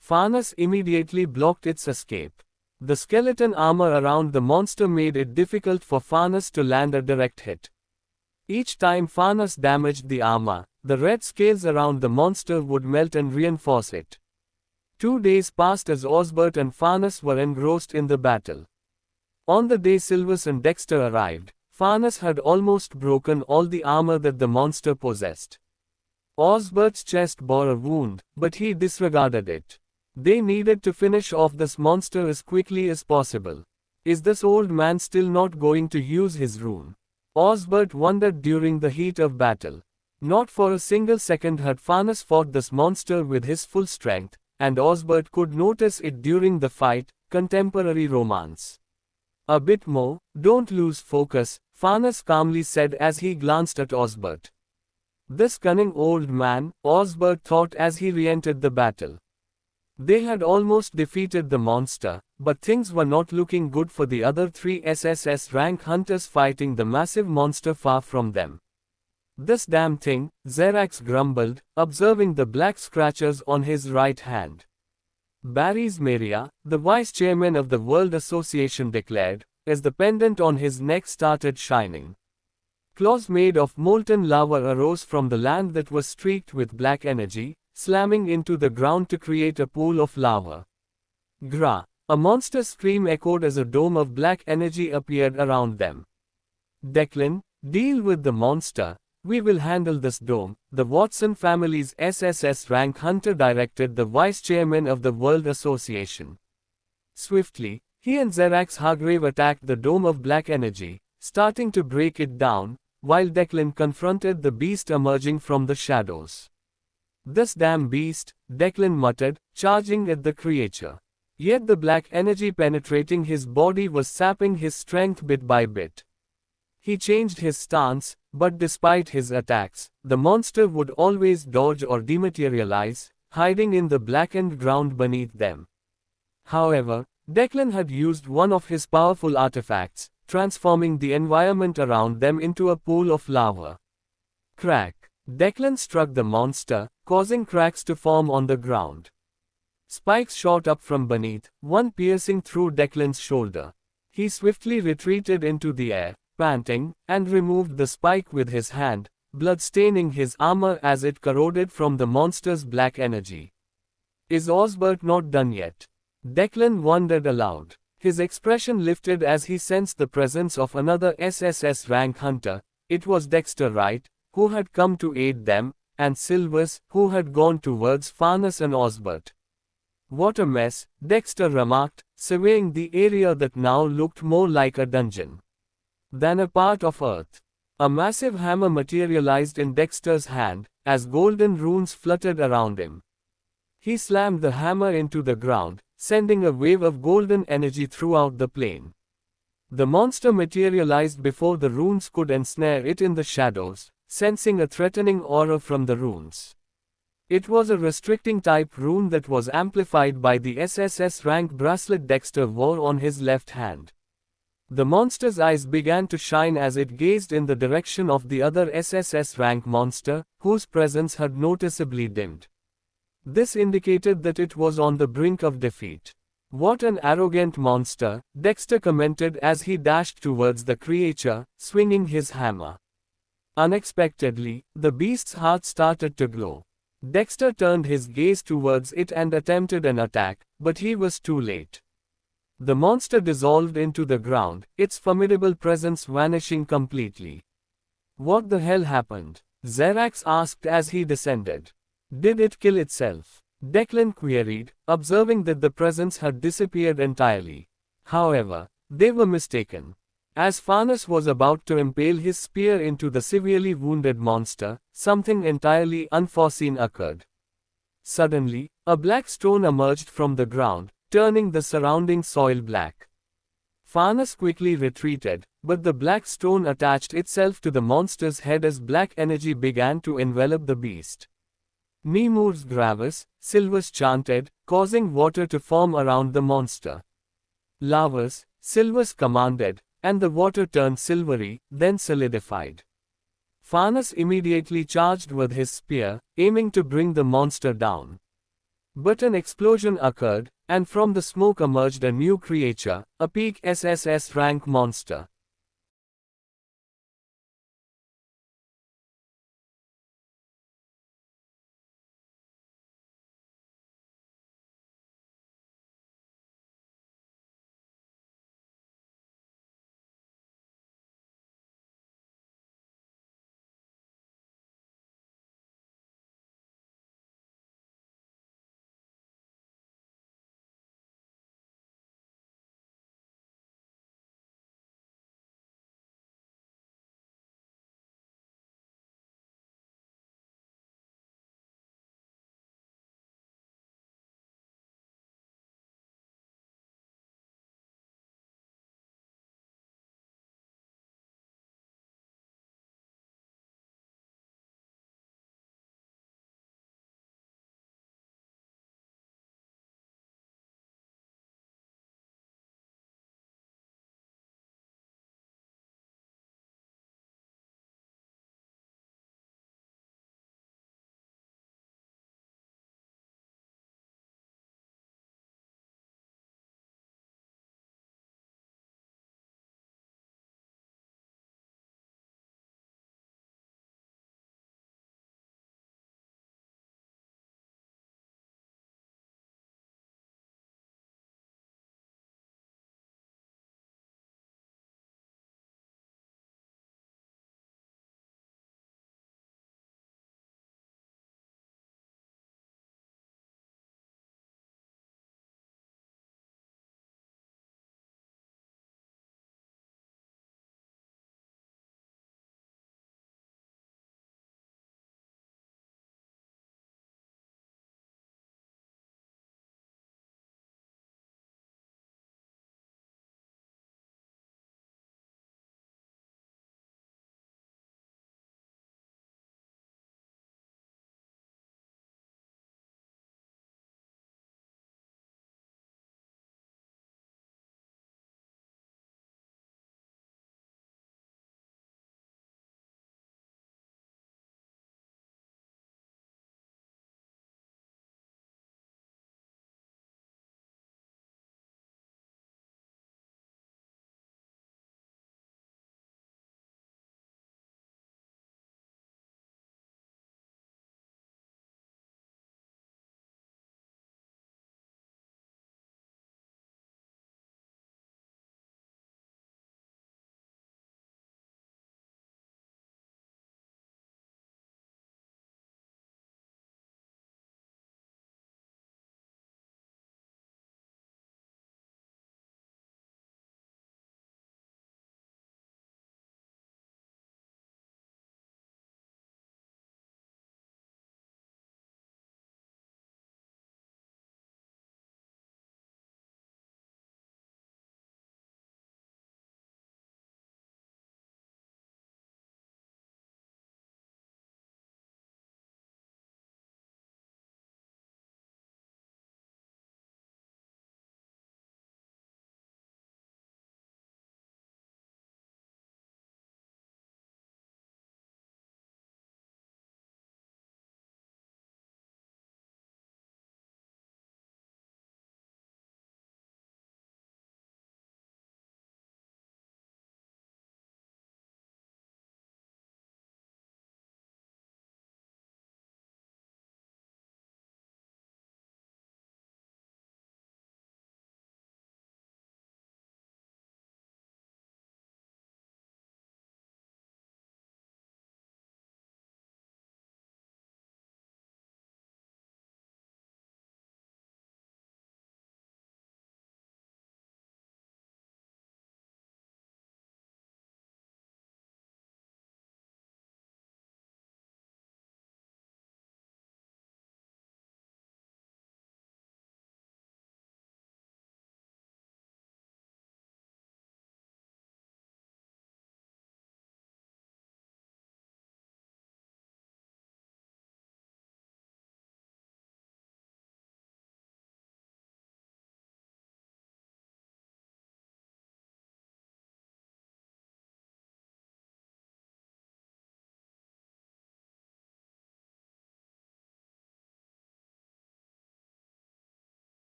Farnus immediately blocked its escape. The skeleton armor around the monster made it difficult for Farnus to land a direct hit. Each time Farnus damaged the armor, the red scales around the monster would melt and reinforce it. 2 days passed as Osbert and Farnus were engrossed in the battle. On the day Silvus and Dexter arrived, Farnus had almost broken all the armor that the monster possessed. Osbert's chest bore a wound, but he disregarded it. They needed to finish off this monster as quickly as possible. Is this old man still not going to use his rune? Osbert wondered during the heat of battle. Not for a single second had Farnus fought this monster with his full strength, and Osbert could notice it during the fight. Contemporary romance. A bit more, don't lose focus, Farnus calmly said as he glanced at Osbert. This cunning old man, Osbert thought as he re-entered the battle. They had almost defeated the monster, but things were not looking good for the other 3 SSS rank hunters fighting the massive monster far from them. This damn thing, Xerax grumbled, observing the black scratches on his right hand. Barry's Maria, the vice chairman of the World Association, declared, as the pendant on his neck started shining. Claws made of molten lava arose from the land that was streaked with black energy, slamming into the ground to create a pool of lava. Gra! A monster's scream echoed as a dome of black energy appeared around them. Declan, deal with the monster. We will handle this dome, the Watson family's SSS rank hunter directed the vice chairman of the World Association. Swiftly, he and Xerax Hargrave attacked the dome of black energy, starting to break it down, while Declan confronted the beast emerging from the shadows. This damn beast, Declan muttered, charging at the creature. Yet the black energy penetrating his body was sapping his strength bit by bit. He changed his stance, but despite his attacks, the monster would always dodge or dematerialize, hiding in the blackened ground beneath them. However, Declan had used one of his powerful artifacts, transforming the environment around them into a pool of lava. Crack! Declan struck the monster, causing cracks to form on the ground. Spikes shot up from beneath, one piercing through Declan's shoulder. He swiftly retreated into the air, panting, and removed the spike with his hand, blood staining his armor as it corroded from the monster's black energy. Is Osbert not done yet? Declan wondered aloud. His expression lifted as he sensed the presence of another SSS rank hunter. It was Dexter Wright, who had come to aid them, and Silvus, who had gone towards Farnus and Osbert. What a mess, Dexter remarked, surveying the area that now looked more like a dungeon than a part of Earth. A massive hammer materialized in Dexter's hand, as golden runes fluttered around him. He slammed the hammer into the ground, sending a wave of golden energy throughout the plane. The monster materialized before the runes could ensnare it in the shadows, sensing a threatening aura from the runes. It was a restricting type rune that was amplified by the SSS rank bracelet Dexter wore on his left hand. The monster's eyes began to shine as it gazed in the direction of the other SSS rank monster, whose presence had noticeably dimmed. This indicated that it was on the brink of defeat. What an arrogant monster, Dexter commented as he dashed towards the creature, swinging his hammer. Unexpectedly, the beast's heart started to glow. Dexter turned his gaze towards it and attempted an attack, but he was too late. The monster dissolved into the ground, its formidable presence vanishing completely. What the hell happened? Xerax asked as he descended. Did it kill itself? Declan queried, observing that the presence had disappeared entirely. However, they were mistaken. As Farnus was about to impale his spear into the severely wounded monster, something entirely unforeseen occurred. Suddenly, a black stone emerged from the ground, turning the surrounding soil black. Farnus quickly retreated, but the black stone attached itself to the monster's head as black energy began to envelop the beast. Nemours gravis, Silvus chanted, causing water to form around the monster. Lavus, Silvus commanded, and the water turned silvery, then solidified. Farnus immediately charged with his spear, aiming to bring the monster down. But an explosion occurred, and from the smoke emerged a new creature, a peak SSS rank monster.